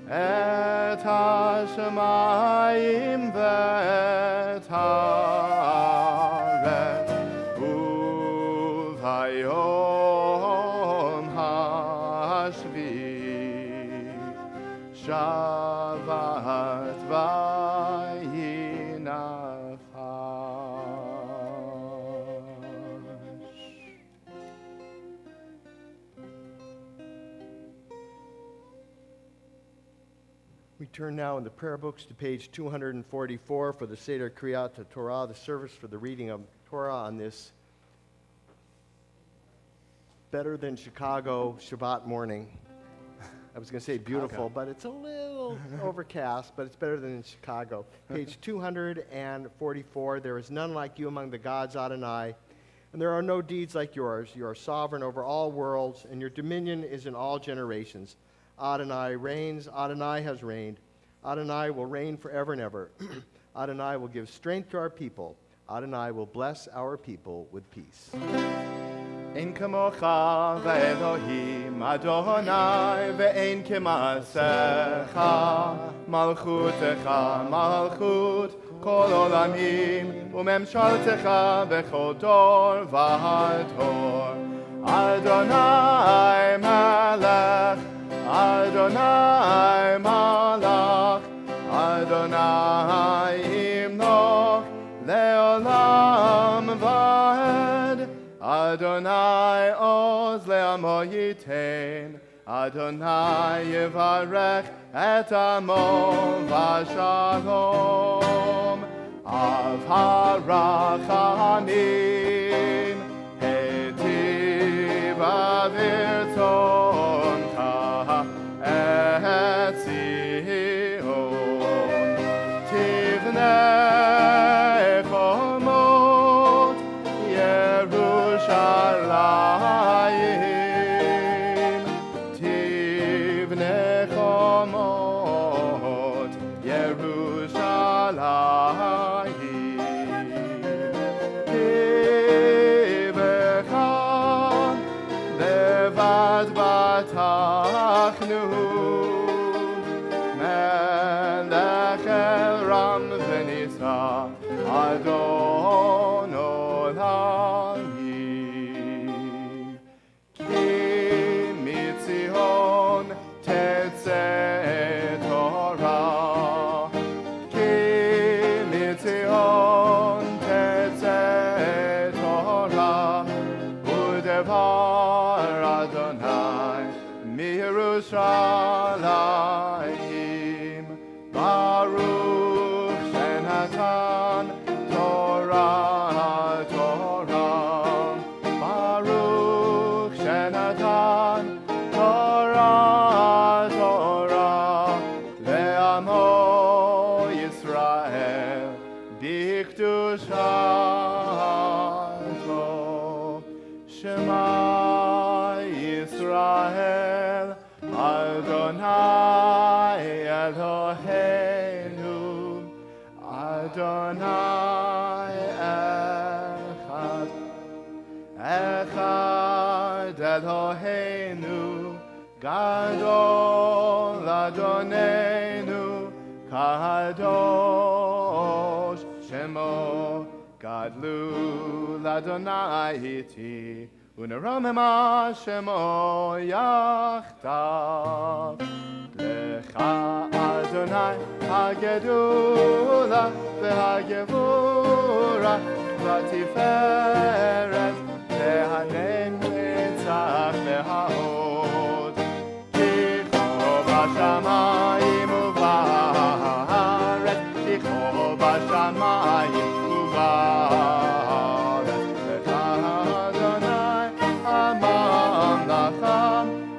et ha-shamayim v'et haaretz uv'hayom hashvi shavat v'yinachash. We turn now in the prayer books to page 244 for the Seder Kriyat Torah, the service for the reading of Torah on this better than Chicago Shabbat morning. I was going to say beautiful, but it's a little overcast, but it's better than in Chicago. Page 244, there is none like you among the gods, Adonai, and there are no deeds like yours. You are sovereign over all worlds, and your dominion is in all generations. Adonai reigns, Adonai has reigned. Adonai will reign forever and ever. Adonai will give strength to our people. Adonai will bless our people with peace. Ein kamocha ve'elohim Adonai ve'ein kemasecha malchutecha malchut kol olamim umemshaltecha bechol dor v'dor Adonai melech Adonai malach Adonai imnoch leolam va'ed Adonai oz le'amo yitain Adonai yivarech et amo v'shalom av harachamim hetiv avirtzoncha et Zion tivnei chomot Yerushalayim tivnei chomot Yerushalayim tivecha levad batachnu melech el ram v'nisa Adon olamim דבר אדוני מירושלים. ברוך שנתן תורה, תורה. ברוך שנתן תורה, תורה. לעמו ישראל בקדושתו. שמע ישראל אדוני אלוהינו אדוני אחד. אחד אלוהינו גדול אדוננו קדוש שמו גדלו לאדוני איתי ונרוממה שמו יחדיו. לך אדוני הגדולה והגבורה והתפארת והנצח וההוד. כי כה בשמיים ובארץ, כי כה בשמיים ובארץ. לך אדוני הממלכה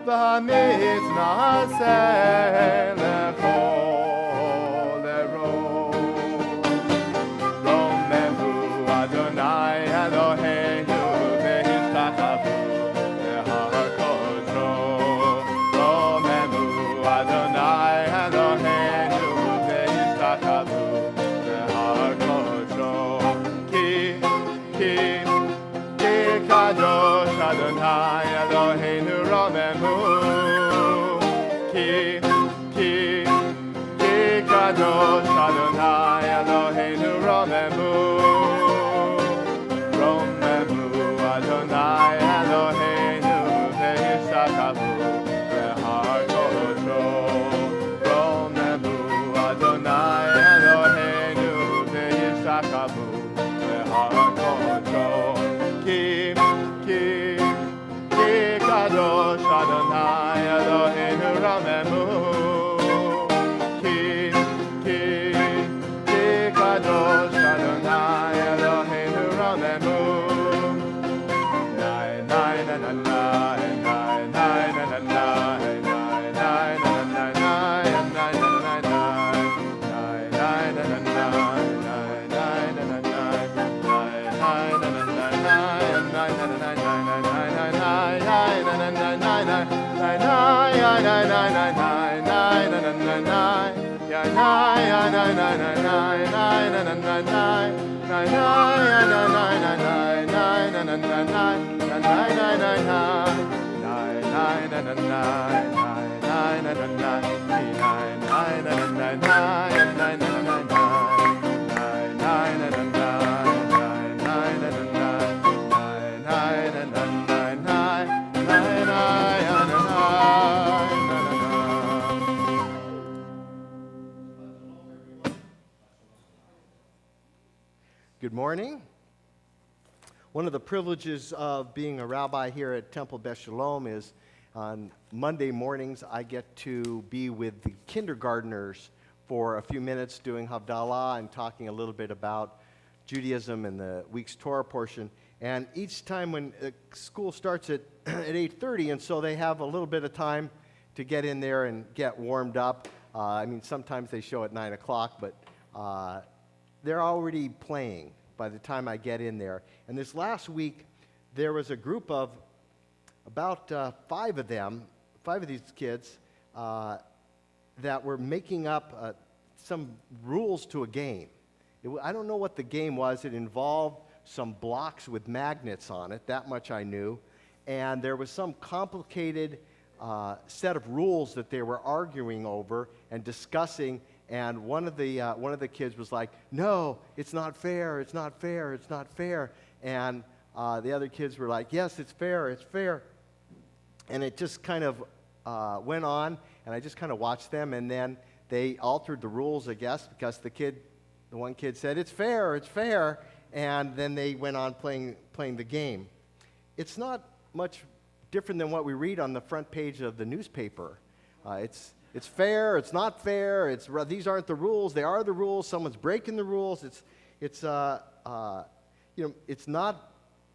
והמתנשא לכל ערום. רוממו אדוני אלוהינו והשתחוו להר קודשו. רוממו אדוני אלוהינו והשתחוו להר קודשו. כי קדוש אדוני אלוהינו רוממו. כי קדוש אדוני אלוהינו רוממו. רוממו אדוני אלוהינו והשתחוו להר קודשו. רוממו אדוני אלוהינו והשתחוו להר קודשו. כי קדוש אדוני אלוהינו רוממו. כי קדוש אדוני אלוהינו רוממו. נאי נאי נאי נאי נאי נאי נאי נאי נאי Good morning. One of the privileges of being a rabbi here at Temple Beth Shalom is on Monday mornings I get to be with the kindergartners for a few minutes doing Havdalah and talking a little bit about Judaism and the week's Torah portion. And each time when school starts at 8:30, and so they have a little bit of time to get in there and get warmed up. I mean, sometimes they show at 9 o'clock, but they're already playing by the time I get in there. And this last week, there was a group of about 5 of these kids, that were making up some rules to a game. I don't know what the game was. It involved some blocks with magnets on it. That much I knew. And there was some complicated set of rules that they were arguing over and discussing. And one of the kids was like, "No, it's not fair. It's not fair. It's not fair." And the other kids were like, "Yes, it's fair. It's fair." And it just kind of went on, and I just kind of watched them. And then they altered the rules, I guess, because the one kid said, "It's fair. It's fair." And then they went on playing the game. It's not much different than what we read on the front page of the newspaper. It's fair, it's not fair, these aren't the rules, they are the rules, someone's breaking the rules. It's not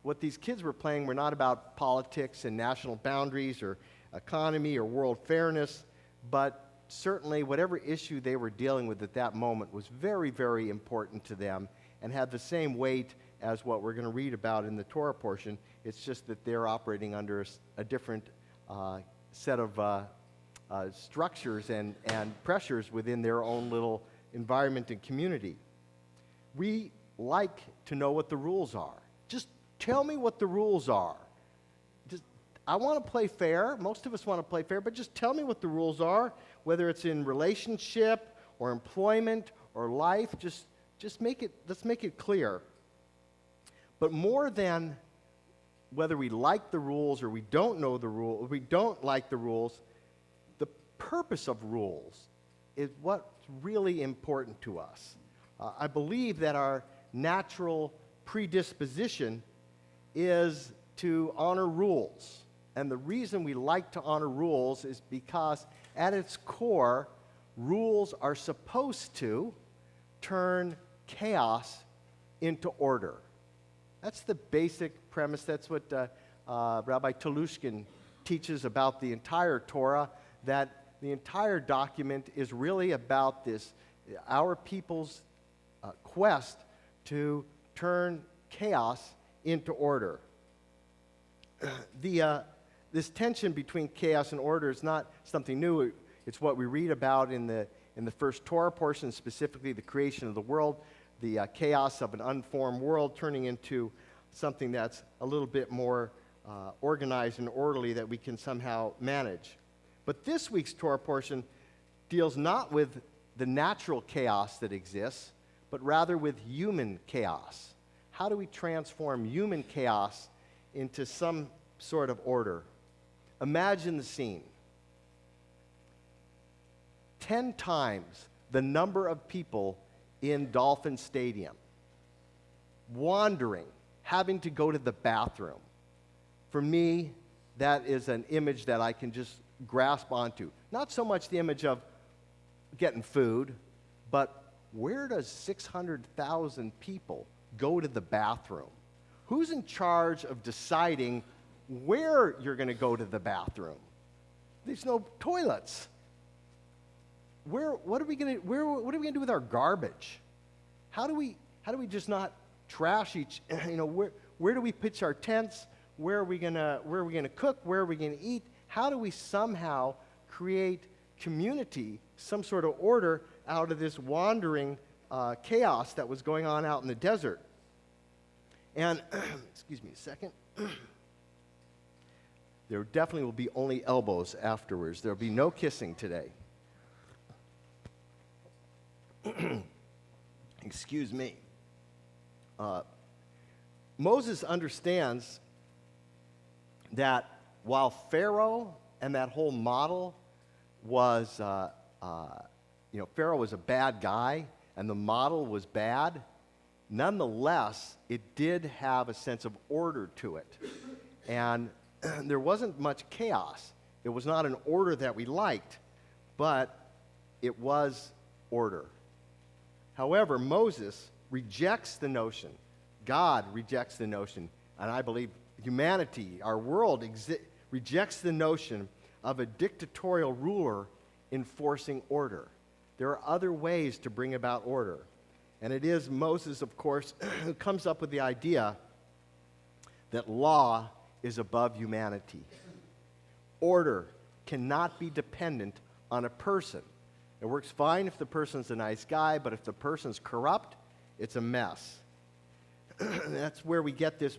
what these kids were playing were not about politics and national boundaries or economy or world fairness, but certainly whatever issue they were dealing with at that moment was very, very important to them and had the same weight as what we're going to read about in the Torah portion. It's just that they're operating under a different set of structures and pressures within their own little environment and community. We like to know what the rules are. Just tell me what the rules are. I want to play fair. Most of us want to play fair, but just tell me what the rules are, whether it's in relationship or employment or life. Just let's make it clear. But more than whether we like the rules or we don't know the rules, or we don't like the rules, the purpose of rules is what's really important to us. I believe that our natural predisposition is to honor rules. And the reason we like to honor rules is because at its core, rules are supposed to turn chaos into order. That's the basic premise. That's what Rabbi Telushkin teaches about the entire Torah, that the entire document is really about this, our people's quest to turn chaos into order. This tension between chaos and order is not something new. It's what we read about in the first Torah portion, specifically the creation of the world, the chaos of an unformed world turning into something that's a little bit more organized and orderly that we can somehow manage. But this week's Torah portion deals not with the natural chaos that exists, but rather with human chaos. How do we transform human chaos into some sort of order? Imagine the scene. 10 times the number of people in Dolphin Stadium, wandering, having to go to the bathroom. For me, that is an image that I can just grasp onto. Not so much the image of getting food, but where does 600,000 people go to the bathroom? Who's in charge of deciding where you're going to go to the bathroom? There's no toilets. What are we going to do with our garbage? How do we just not trash each? Where do we pitch our tents? Where are we going to cook? Where are we going to eat? How do we somehow create community, some sort of order out of this wandering chaos that was going on out in the desert? And excuse me a second. There definitely will be only elbows afterwards. There will be no kissing today. Excuse me. Moses understands that while Pharaoh and that whole model was, Pharaoh was a bad guy and the model was bad, nonetheless, it did have a sense of order to it. And there wasn't much chaos. It was not an order that we liked, but it was order. However, Moses rejects the notion, God rejects the notion, and I believe humanity, our world, rejects the notion of a dictatorial ruler enforcing order. There are other ways to bring about order. And it is Moses, of course, who comes up with the idea that law is above humanity. Order cannot be dependent on a person. It works fine if the person's a nice guy, but if the person's corrupt, it's a mess. That's where we get this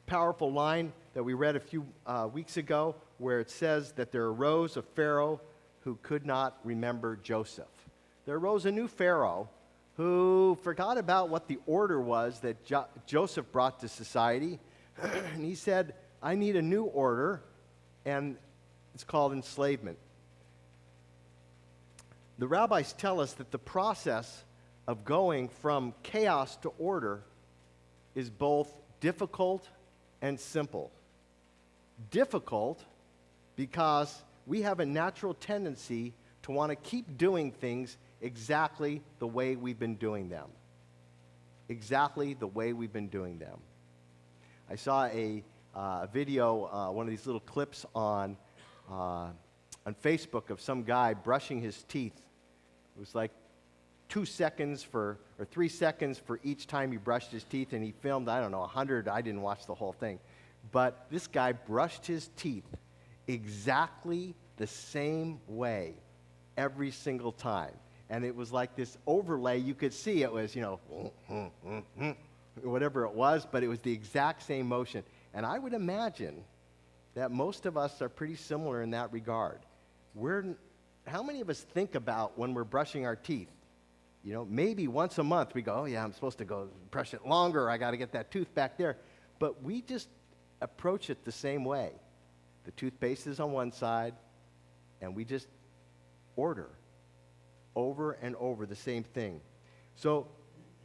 powerful line that we read a few weeks ago, where it says that there arose a Pharaoh who could not remember Joseph. There arose a new Pharaoh who forgot about what the order was that Joseph brought to society, and he said, I need a new order, and it's called enslavement. The rabbis tell us that the process of going from chaos to order is both difficult and simple. difficult because we have a natural tendency to want to keep doing things exactly the way we've been doing them. Exactly the way we've been doing them. I saw a video, one of these little clips on Facebook of some guy brushing his teeth. It was like 2 seconds or 3 seconds for each time he brushed his teeth, and he filmed, 100. I didn't watch the whole thing. But this guy brushed his teeth exactly the same way every single time. And it was like this overlay. You could see it was, whatever it was, but it was the exact same motion. And I would imagine that most of us are pretty similar in that regard. How many of us think about when we're brushing our teeth? Maybe once a month we go, oh yeah, I'm supposed to go brush it longer. I got to get that tooth back there. But we just approach it the same way. The toothpaste is on one side, and we just order over and over the same thing. So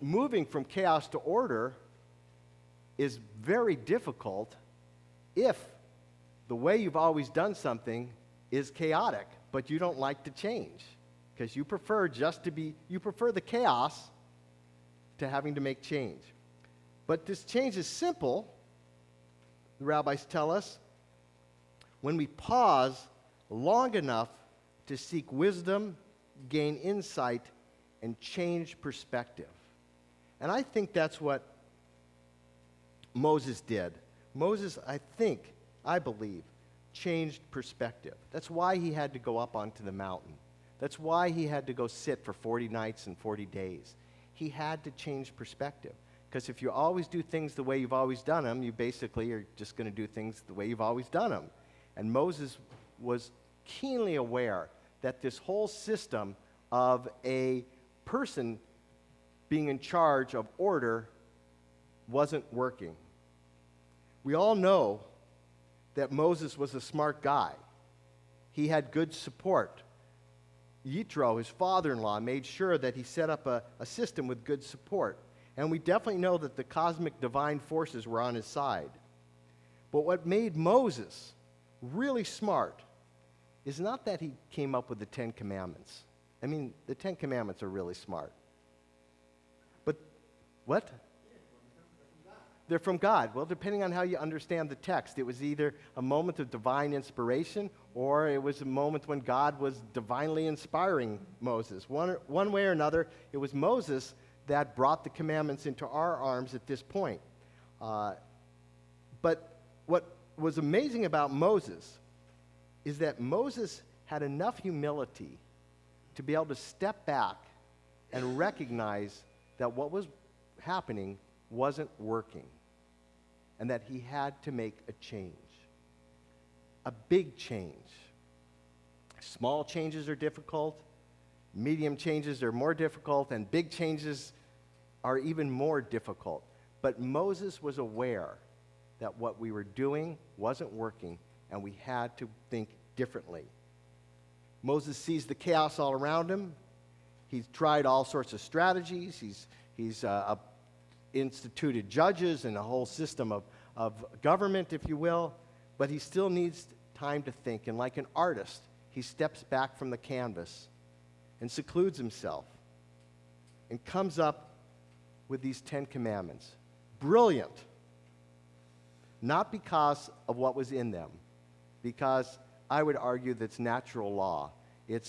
moving from chaos to order is very difficult if the way you've always done something is chaotic, but you don't like to change because you prefer the chaos to having to make change. But this change is simple, the rabbis tell us, when we pause long enough to seek wisdom, gain insight, and change perspective. And I think that's what Moses did. Moses, I believe, changed perspective. That's why he had to go up onto the mountain. That's why he had to go sit for 40 nights and 40 days. He had to change perspective. Because if you always do things the way you've always done them, you basically are just going to do things the way you've always done them. And Moses was keenly aware that this whole system of a person being in charge of order wasn't working. We all know that Moses was a smart guy. He had good support. Yitro, his father-in-law, made sure that he set up a system with good support. And we definitely know that the cosmic divine forces were on his side. But what made Moses really smart is not that he came up with the 10 Commandments. I mean, the 10 Commandments are really smart. But what? They're from God. Well, depending on how you understand the text, it was either a moment of divine inspiration or it was a moment when God was divinely inspiring Moses. One way or another, it was Moses that brought the commandments into our arms at this point. But what was amazing about Moses is that Moses had enough humility to be able to step back and recognize that what was happening wasn't working and that he had to make a change, a big change. Small changes are difficult, medium changes are more difficult, and big changes are even more difficult. But Moses was aware that what we were doing wasn't working, and we had to think differently. Moses sees the chaos all around him. He's tried all sorts of strategies. He's instituted judges and a whole system of government, if you will, but he still needs time to think. And like an artist, he steps back from the canvas and secludes himself and comes up with these 10 Commandments. Brilliant. Not because of what was in them, because I would argue that's natural law. It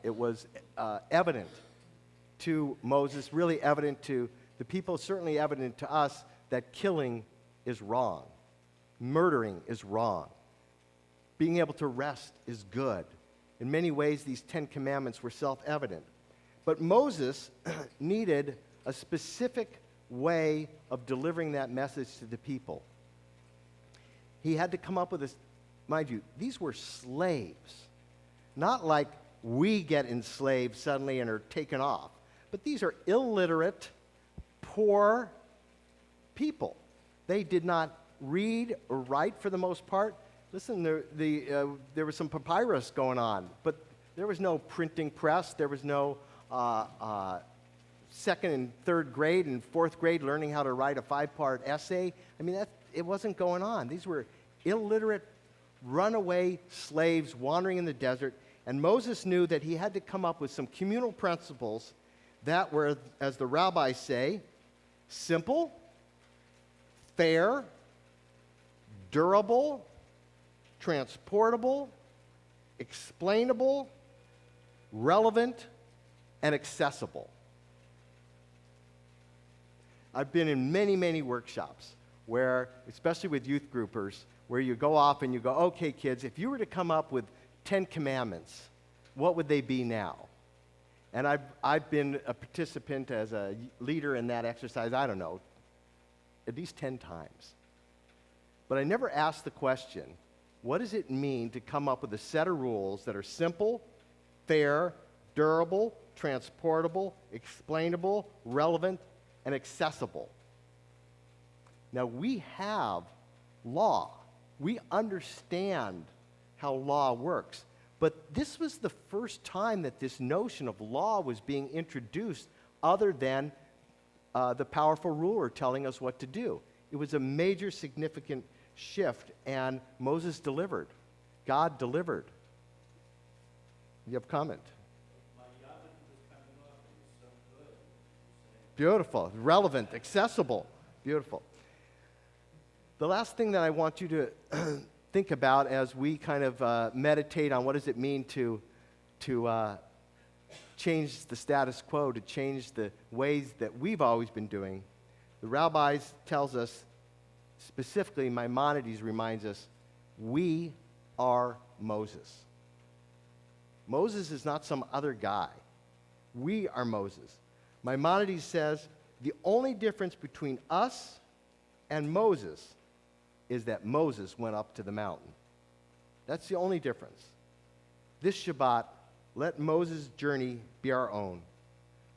was evident to Moses, really evident to the people, certainly evident to us, that killing is wrong. Murdering is wrong. Being able to rest is good. In many ways, these 10 Commandments were self-evident. But Moses needed a specific way of delivering that message to the people. He had to come up with this. Mind you, these were slaves. Not like we get enslaved suddenly and are taken off. But these are illiterate, poor people. They did not read or write for the most part. Listen, there was some papyrus going on, but there was no printing press. There was no second and third grade and fourth grade learning how to write a 5-part essay. I mean, it wasn't going on. These were illiterate, runaway slaves wandering in the desert. And Moses knew that he had to come up with some communal principles that were, as the rabbis say, simple, fair, durable, transportable, explainable, relevant, and accessible. I've been in many, many workshops where, especially with youth groupers, where you go off and you go, okay, kids, if you were to come up with 10 commandments, what would they be now? And I've been a participant as a leader in that exercise, I don't know, at least 10 times. But I never asked the question, what does it mean to come up with a set of rules that are simple, fair, durable, transportable, explainable, relevant, and accessible? Now, we have law. We understand how law works. But this was the first time that this notion of law was being introduced other than the powerful ruler telling us what to do. It was a major significant shift, and Moses delivered. God delivered. You have a comment? Beautiful, relevant, accessible, beautiful. The last thing that I want you to think about as we kind of meditate on what does it mean to change the status quo, to change the ways that we've always been doing, the rabbis tells us, specifically Maimonides reminds us, we are Moses. Moses is not some other guy. We are Moses. Maimonides says the only difference between us and Moses is that Moses went up to the mountain. That's the only difference. This Shabbat, let Moses' journey be our own,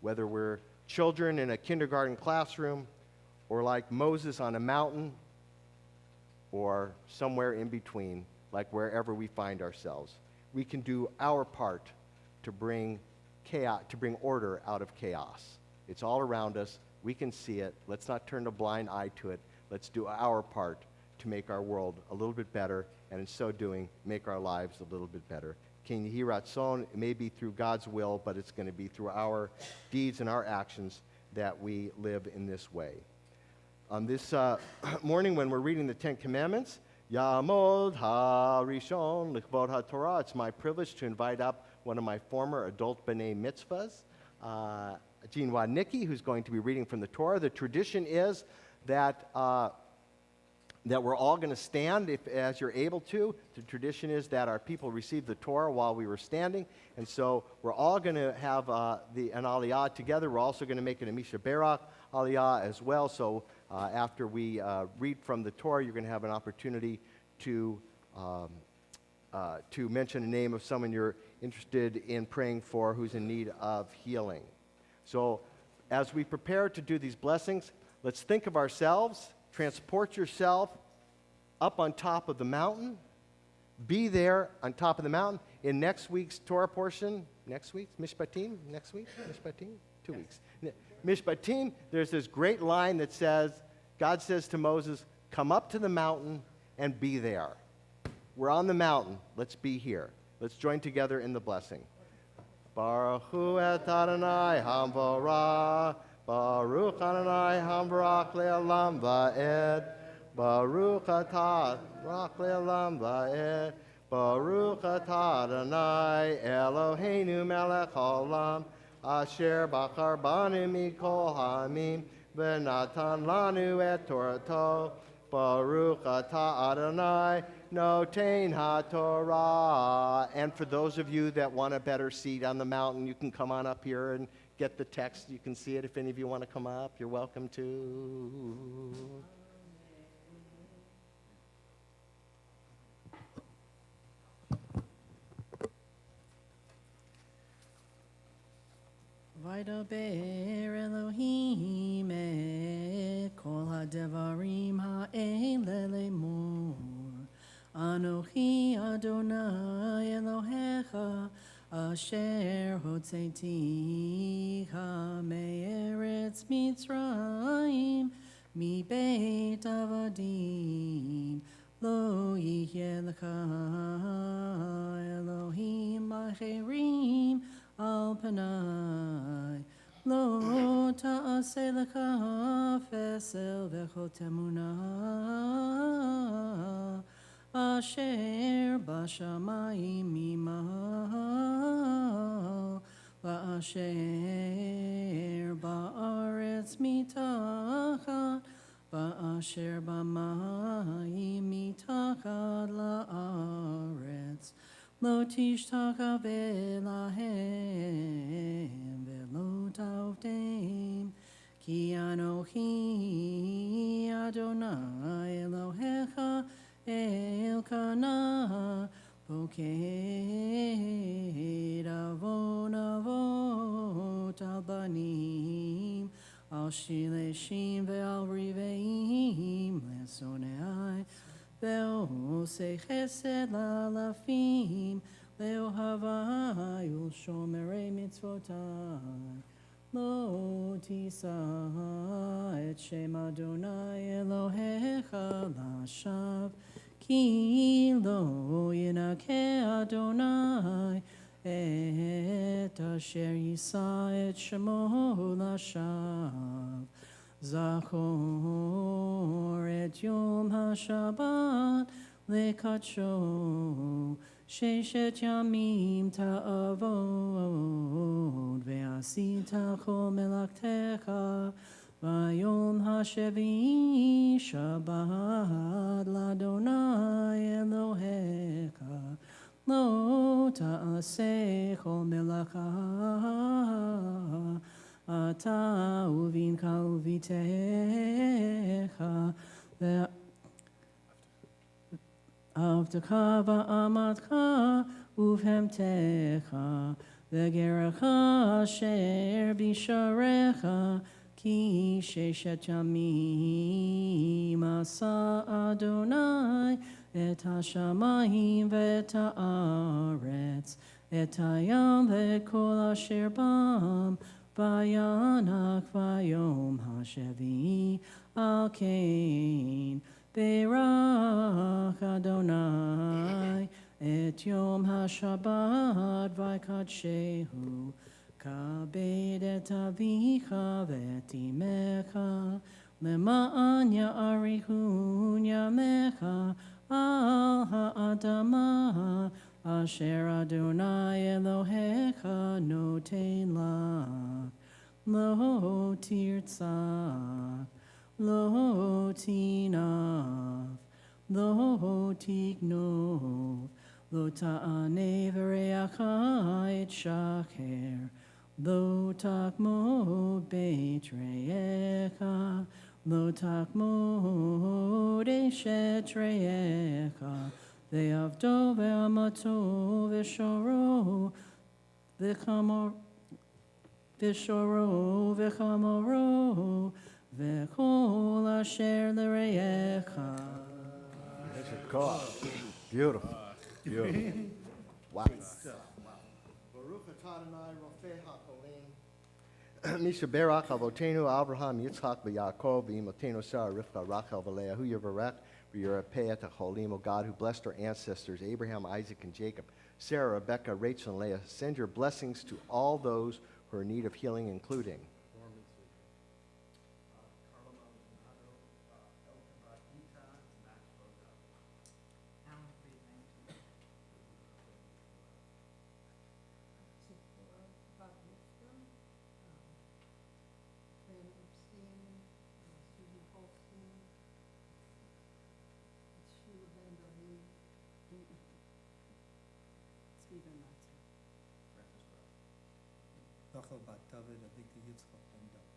whether we're children in a kindergarten classroom or like Moses on a mountain or somewhere in between, like wherever we find ourselves. We can do our part to bring chaos, to bring order out of chaos. It's all around us. We can see it. Let's not turn a blind eye to it. Let's do our part to make our world a little bit better, and in so doing, make our lives a little bit better. King Yehi Ratzon, it may be through God's will, but it's going to be through our deeds and our actions that we live in this way. On this morning, when we're reading the Ten Commandments, Yamod HaRishon Lichvod HaTorah, it's my privilege to invite up one of my former adult B'nai Mitzvahs, Jean Wadnicki, who's going to be reading from the Torah. The tradition is that we're all going to stand as you're able to. The tradition is that our people receive the Torah while we were standing, and so we're all going to have an aliyah together. We're also going to make an Amisha Berach aliyah as well, so after we read from the Torah, you're going to have an opportunity to mention the name of someone you're interested in praying for who's in need of healing. So as we prepare to do these blessings, let's think of ourselves. Transport yourself up on top of the mountain. Be there on top of the mountain. In next week's Torah portion, next week, Mishpatim, next week, Mishpatim, 2 weeks. Mishpatim, there's this great line that says, God says to Moses, come up to the mountain and be there. We're on the mountain. Let's be here. Let's join together in the blessing. Baruch Hu et Adonai Hamvorah. Baruch Adonai Hamvorach le'olam va'ed. Baruch atah Baruch le'olam va'ed. Baruch atah Adonai Eloheinu melech haolam. Asher bachar banu mikol hamim. V'natan lanu et Torato. Baruch atah Adonai notein haTorah. And for those of you that want a better seat on the mountain, you can come on up here and get the text. You can see it. If any of you want to come up, you're welcome to. Vaydaber Elohim et kol hadevarim ha'ele lemor. Anochi Adonai Elohecha asher hotzeiticha me'eretz Mitzrayim mi beit avadim lo Yelaka Elohim Acherim Al Panai Lo Ta'aseh Laka Fesel Vechotemuna Asher Bashamayim Mimah Va'asher Ba'aretz Mitachat Va'asher B'mayim Mitachat La'aretz Lo Tishtaka Velahem Velo Tavtem Ki Anochi Adonai Elohecha Elkanah Poked Avon Avot Al Banim Al Shileshim Ve'al Riveim Lesoneai Ve'osei Chesed Lalafim Le'ohavai Ulshomerei Mitzvotai Lo tisa et Shem Adonai Elohecha lashav Ki lo yinakeh Adonai et asher yisa et shemo lashav Zachor et Yom HaShabbat lekadsho Sheshet Yamim ta'avod ve'asita chol melaktecha vayom hashevi Shabbat l'Adonai Elohecha lo ta'aseh chol melacha ata uvinka uvitecha Avdaka va'amadka uvhemtecha v'gerecha asher bisharecha ki sheshet yamim asa Adonai et hashamayim ve'et haaretz et hayam ve'et kol asher bam vayanak vayom hashevi al kain Berach Adonai et Yom HaShabbat v'kadshehu kabed et avicha v'et imecha lema'an ya'arihun yamecha al ha'adama asher Adonai Elohecha noten lach lo tirtzach Lo tinaf, lo tignov, lo ta'aneh v'reacha et shaker, lo takmod beitreyecha, lo takmod eshet reyecha, ve'avdo ve'amato ve'shoro, ve'chamoro, V'chol asher l'reyecha. There's a call. Beautiful. Beautiful. Wow. Baruch atah Adonai Rofei HaKolim. Misha Berach Avotenu Abraham Yitzchak v'Yaakov v'Imotenu Sarah Rivka Rachel v'Leah Hu Yevarech v'Yirapeh et HaCholim. O God, who blessed our ancestors Abraham, Isaac, and Jacob, Sarah, Rebekah, Rachel, and Leah, send your blessings to all those who are in need of healing, including Rachel bat David, Avigdor Yitzchak ben David.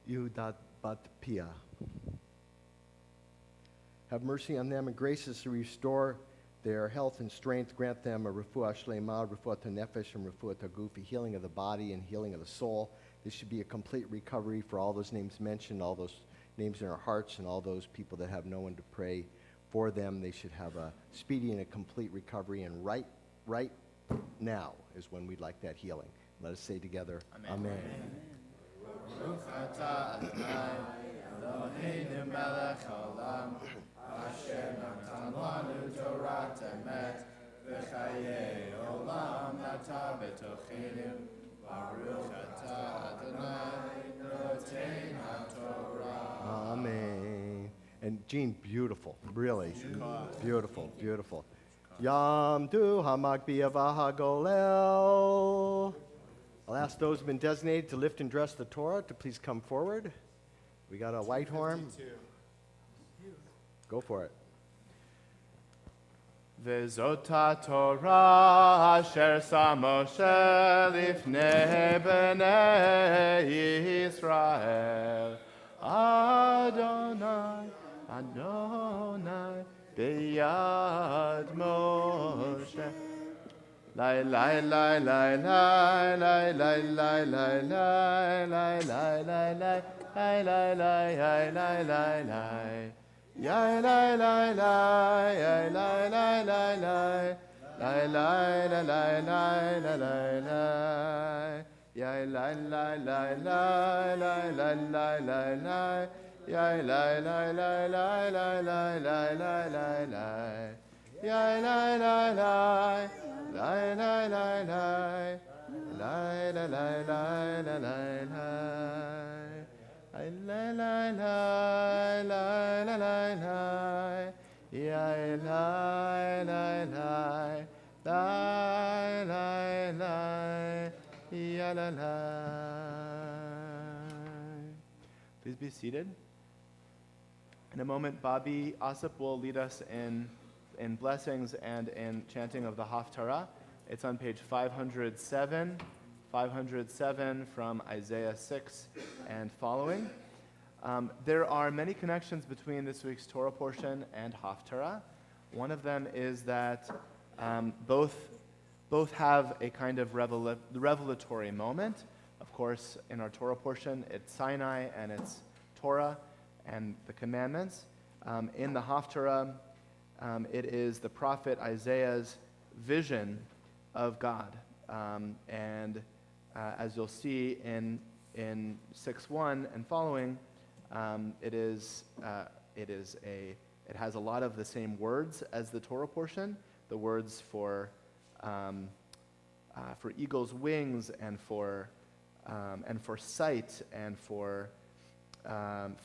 Yehudat bat Pia. Have mercy on them and graciously restore their health and strength. Grant them a refuah shlema, refuah nefesh, and refuah tagufi, healing of the body and healing of the soul. This should be a complete recovery for all those names mentioned, all those names in our hearts, and all those people that have no one to pray for them. They should have a speedy and a complete recovery, and right now is when we'd like that healing. Let us say together, Amen. Baruch atah Adonai, Eloheinu melech haolam, asher natan lanu Torat emet, v'chayei olam nata b'tochenu. Baruch atah Adonai, notein haTorah. Amen. And Jean, beautiful, really. Beautiful, beautiful. Yamdu hamagbiya v'hagolel. I'll ask those who have been designated to lift and dress the Torah to please come forward. We got a white horn. Go for it. V'zot Torah asher sa Moshe lifnei b'nei Yisrael. Adonai, Adonai, b'yad Moshe. Lai lai lai lai lai lai lai lai lai lai lai lai lai lai lai lai lai lai lai lai. Yai lai lai lai, yai lai lai lai lai, lai lai lai lai lai lai lai lai. Yai lai lai lai lai lai lai lai lai lai. Yai lai lai lai lai lai lai lai lai lai lai. Yai lai lai lai, lai lai lai lai, lai lai lai lai lai lai lai. Lai lai lai lai lai lai lai, yai lai lai lai, lai lai lai, yai lai lai. Please be seated. In a moment, Bobby Asip will lead us in blessings and in chanting of the Haftarah. It's on page 507 from Isaiah 6 and following. There are many connections between this week's Torah portion and Haftarah. One of them is that both have a kind of revelatory moment. Of course, in our Torah portion, it's Sinai and it's Torah and the commandments. In the Haftarah, it is the prophet Isaiah's vision of God. As you'll see in 6:1 and following, it has a lot of the same words as the Torah portion. The words for eagle's wings and for sight and for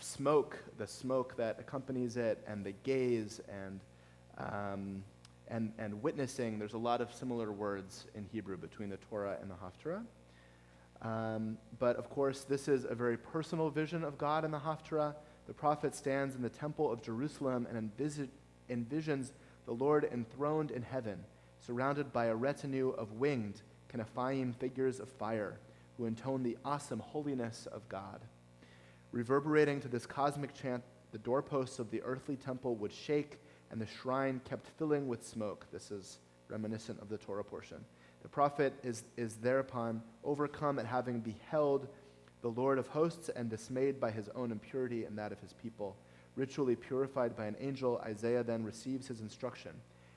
smoke, the smoke that accompanies it, and the gaze and witnessing. There's a lot of similar words in Hebrew between the Torah and the Haftarah. But of course, this is a very personal vision of God in the Haftarah. The prophet stands in the temple of Jerusalem and envisions the Lord enthroned in heaven, surrounded by a retinue of winged Kenaphaim figures of fire, who intone the awesome holiness of God. Reverberating to this cosmic chant, the doorposts of the earthly temple would shake, and the shrine kept filling with smoke. This is reminiscent of the Torah portion. The prophet is thereupon overcome at having beheld the Lord of hosts and dismayed by his own impurity and that of his people. Ritually purified by an angel, Isaiah then receives his instruction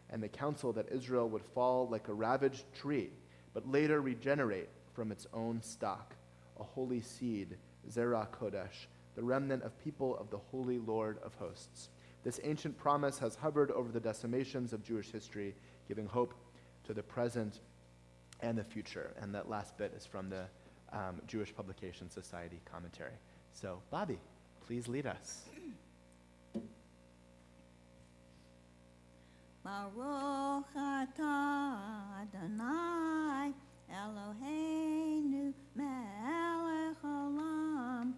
and the counsel that Israel would fall like a ravaged tree, but later regenerate from its own stock, a holy seed, Zerah Kodesh, the remnant of people of the Holy Lord of hosts. This ancient promise has hovered over the decimations of Jewish history, giving hope to the present and the future. And that last bit is from the Jewish Publication Society commentary. So, Bobby, please lead us. Baruch atah Adonai Eloheinu melech haolam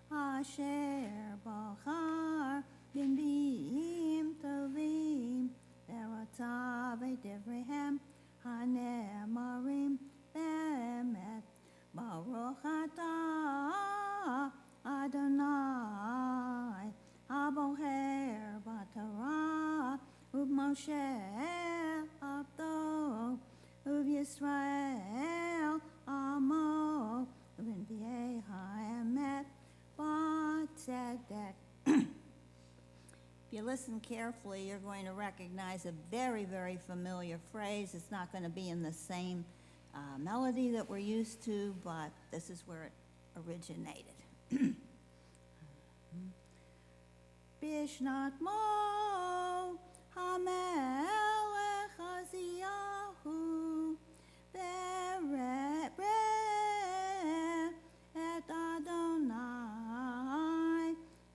asher bachar b'nbiim tovim v'ratah v'divrehem hanemarim be'emet. Baruch atah Adonai tzedek. If you listen carefully, you're going to recognize a very, very familiar phrase. It's not going to be in the same melody that we're used to, but this is where it originated. Bishnat Mo HaMelech Haziyahu Bereh et Adonai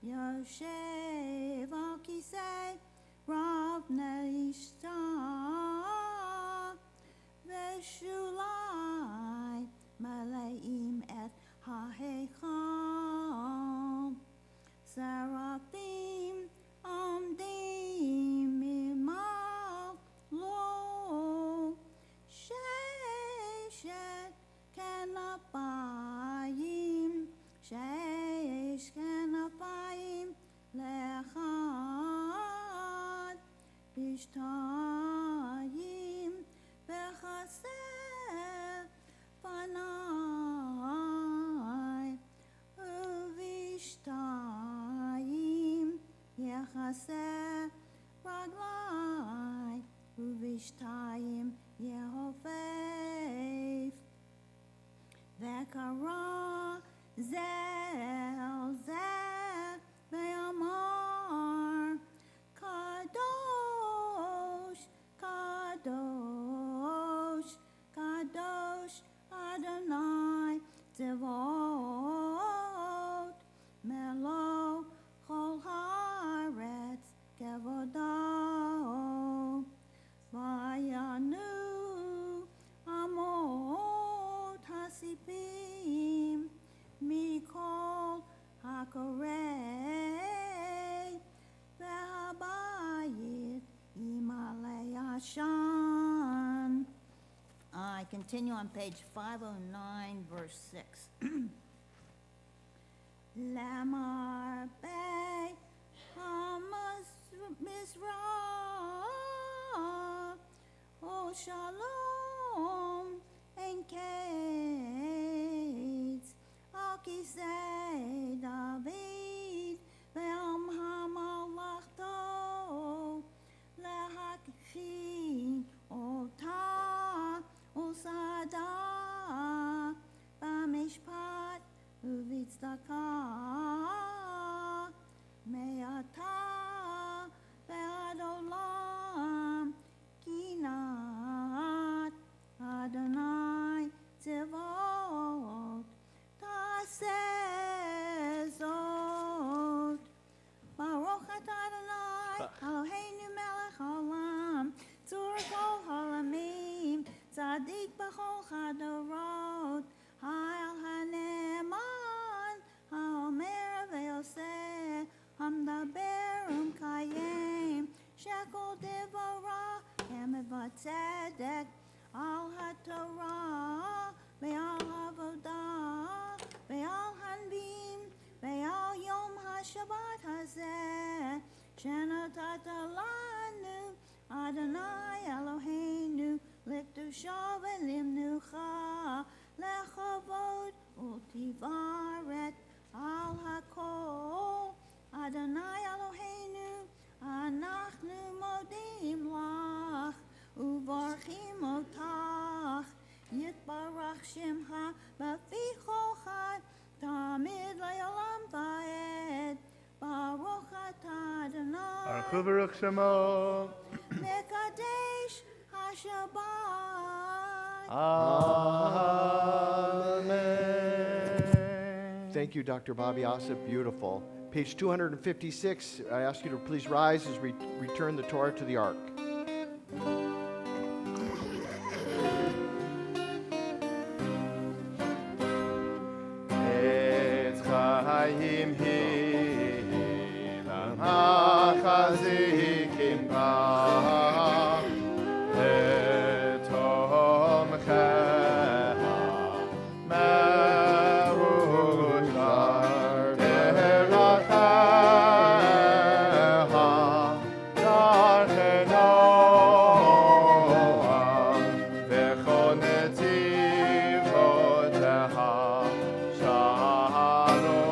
Yoshev al Kisei Rav Neishta Veshulai Maleim et HaHeichal Seraphim Amdim Mimal Lo Sheshet Kenapayim Shesh Kenapayim Lechad Bishtayim Bechaser Panai Uvishtayim Yechaser Raglai Uvishtayim Yehovef Vekara Zel Zel Ve'amar Kadosh Kadosh Kadosh Adonai Tzevot Melo Chol Haaretz Kevodo Vayanu Amot Hasipim Mikol Hakorei Ve'habayit Imalei Ashan. I continue on page 509, verse 6. Lamar Bey Hamas Mizrah O Shalom En Kates Al Kisei David Ve'am Hamalachto Lehakchin Ota Usada Bamishpat Uvitzdaka Me'ata Ve'ad Olam Kinat Adonai Tzevot Tasezot Baruch atah Adonai Eloheinu melech haolam Tzur kol haolamim Tzadik b'chol chadorot Ha'el haneman Ha'omer ve'oseh Hamdaber umkayem Shekol devorah Emet tzedek Al haTorah Ve'al havodah Ve'al hanvim Ve'al yom haShabbat hazeh Shenatata lanu Adonai Eloheinu L'kedusha ve'limnucha Lechavod u'tivaret Al hakol Adonai Eloheinu Anachnu modim lach Uvarchim otach Yitbarach shemcha B'fi chol Tamid le'olam va'ed Baruch atah Adonai Baruch Baruch Shemo. Mekadesh HaShabbat. Amen. Thank you, Dr. Bobby Ossip. Beautiful. Page 256, I ask you to please rise as we return the Torah to the ark. Etz Chaim Hilam HaChazikim Ba Etom Cheha Merushar Deracheha Darchenoa V'chonetiv Hoteha Shalom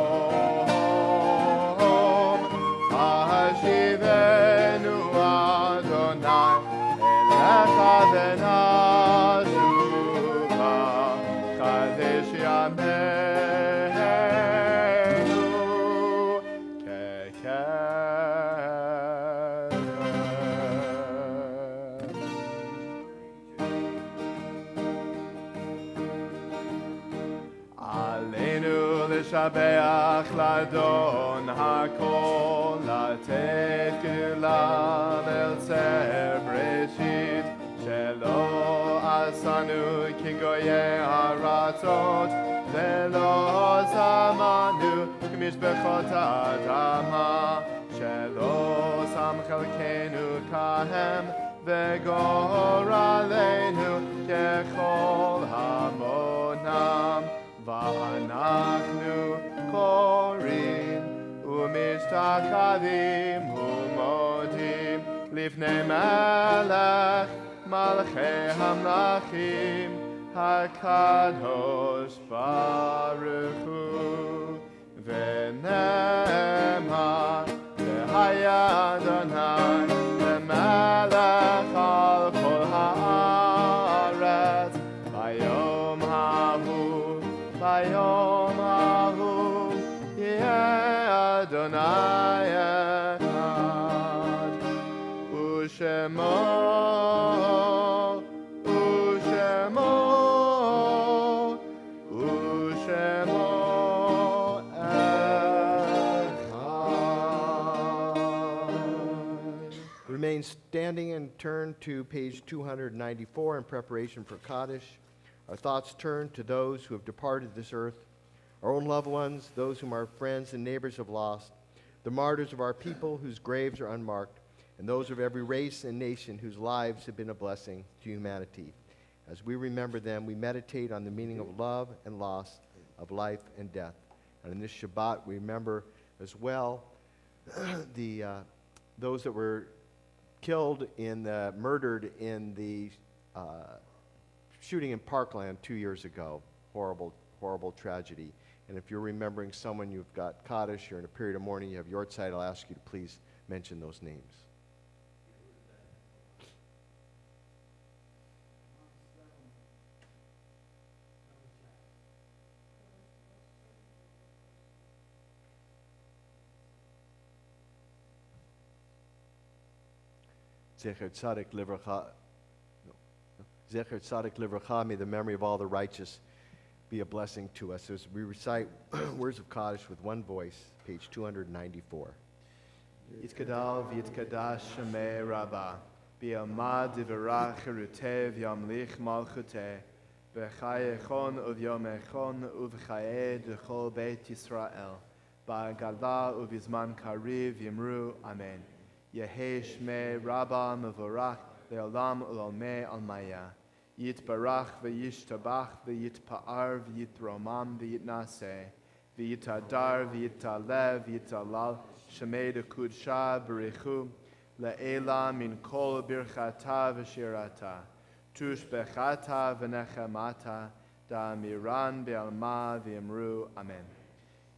לשבח לאדון הכל, לתת גאולה ולצר בראשית, שלא עשנו כגויי הארצות, ולא זמנו כמשפחות האדמה, שלא שם חלקנו כהם, וגורלנו ככל המונם, ואנחנו קוראים ומשתחווים ומודים לפני מלך מלכי המלכים הקדוש ברוך הוא, ונאמר והיה אדוני למלך על כל הארץ ביום ההוא, ביום ההוא יהיה אדוני אחד, ושמו Remain standing and turn to page 294 in preparation for Kaddish. Our thoughts turn to those who have departed this earth, our own loved ones, those whom our friends and neighbors have lost, the martyrs of our people whose graves are unmarked, and those of every race and nation whose lives have been a blessing to humanity. As we remember them, we meditate on the meaning of love and loss, of life and death. And in this Shabbat, we remember as well those that were killed murdered in the shooting in Parkland 2 years ago. Horrible, horrible tragedy. And if you're remembering someone, you've got Kaddish, you're in a period of mourning, you have Yortzeit, I'll ask you to please mention those names. Zecher Tzaddik Livracha. Zecher Tzaddik Livracha, may the memory of all the righteous be a blessing to us. As we recite words of Kaddish with one voice, page 294. Yitkadal v'yitkadash shemei Rabbah, bi'amad divarach cherutev yamlich malchuteh, v'chayechon uvyomechon uv'chayeh d'chol beit Yisrael, ba'gala uv'izman kariv yimru, amen. Yehei shmei Rabbah mevorach le'olam u'lomei almaya. Yitbarach v'yishtabach v'yitpa'ar v'yitromam v'yitnaseh, v'yitadar v'yitalev v'yitalal shemei d'kudsha b'richu le'ela min kol birchata v'shirata tush bechata v'nechemata da'amiran be'alma v'yimru, amen.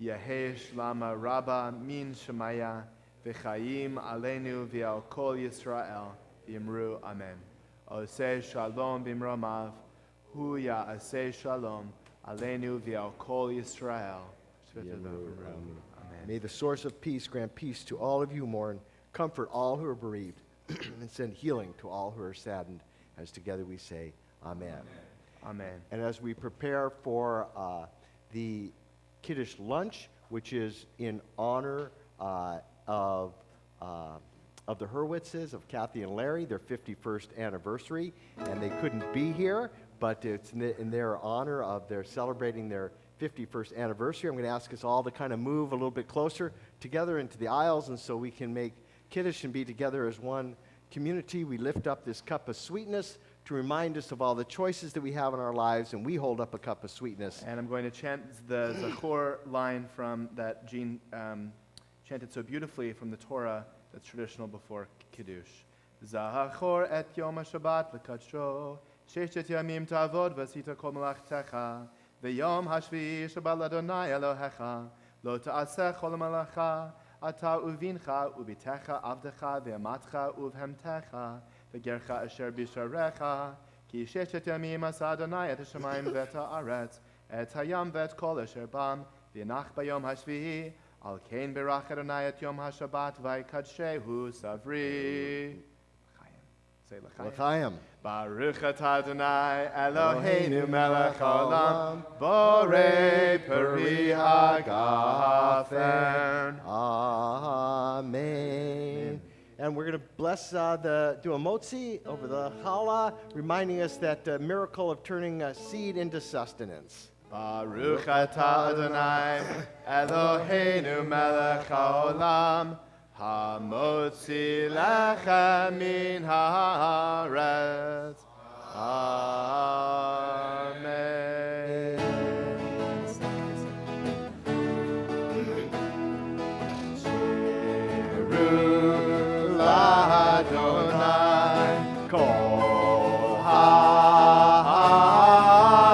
Yehei shlama Rabbah min shemaya v'chayim aleinu v'al kol Yisrael v'yimru, amen. Oseh shalom b'mromav, hu ya'aseh shalom aleinu v'al kol Yisrael. May the source of peace grant peace to all of you who mourn, comfort all who are bereaved, and send healing to all who are saddened, as together we say, Amen. Amen. And as we prepare for the Kiddush lunch, which is in honor of the Hurwitzes, of Kathy and Larry, their 51st anniversary, and they couldn't be here, but it's in their honor of their celebrating their 51st anniversary. I'm going to ask us all to kind of move a little bit closer together into the aisles, and so we can make Kiddush and be together as one community. We lift up this cup of sweetness to remind us of all the choices that we have in our lives, and we hold up a cup of sweetness. And I'm going to chant the Zachor line from that Jean chanted so beautifully from the Torah that's traditional before Kiddush. Zachor et Yom HaShabbat l'kadsho, sheshet yamim ta'avod v'asita kol melachtecha, v'yom hashvi'i shabbat l'Adonai Elohecha, lo ta'aseh chol malacha, ata uvincha ubitecha avdecha ve'amatcha uvhemtecha, v'gercha asher bisharecha, ki sheshet yamim asa Adonai et hashamayim v'et ha'aretz, et hayam v'et kol asher bam, v'yanach b'yom hashvi'i, al kein berach Adonai et yom ha'shabbat v'yikadshehu savri. Say l'chaim. L'chaim. Baruch atah Adonai Eloheinu melech haolam borei peri hagafen. Amen. And we're going to bless do a motzi over the challah, reminding us that miracle of turning seed into sustenance. Baruch atah Adonai Eloheinu melech haolam hamotzi lechem min haaretz. Amen. Shiru l'Adonai kol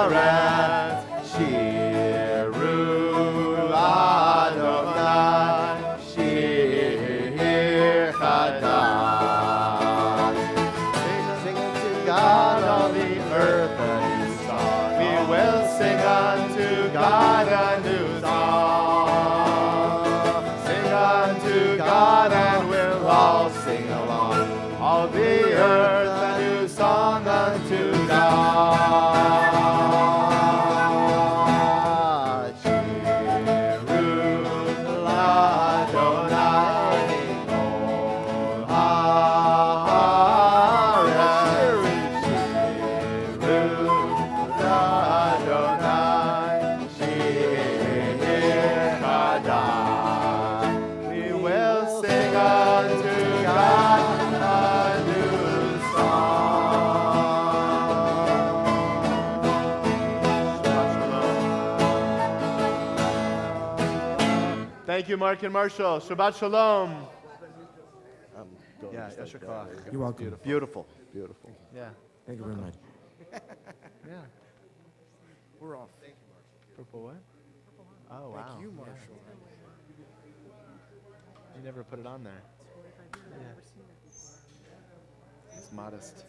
haaretz. Shiru l'Adonai shir chadai. Sing unto God all the earth a new song. We will sing unto God a new song. Sing unto God and we'll all sing along. All the earth a new song unto God. Shiru l'Adonai kol haaretz. Shiru l'Adonai shir chadai. We will sing unto God a new song. Thank you, Mark and Marshall. Shabbat Shalom. Yeah, Yasher Koach. You're welcome. Beautiful, beautiful. Yeah, Thank you very much. yeah. We're off. Purple what? Oh, wow. Thank you, Marshall. You never put it on there. Yeah. It's modest.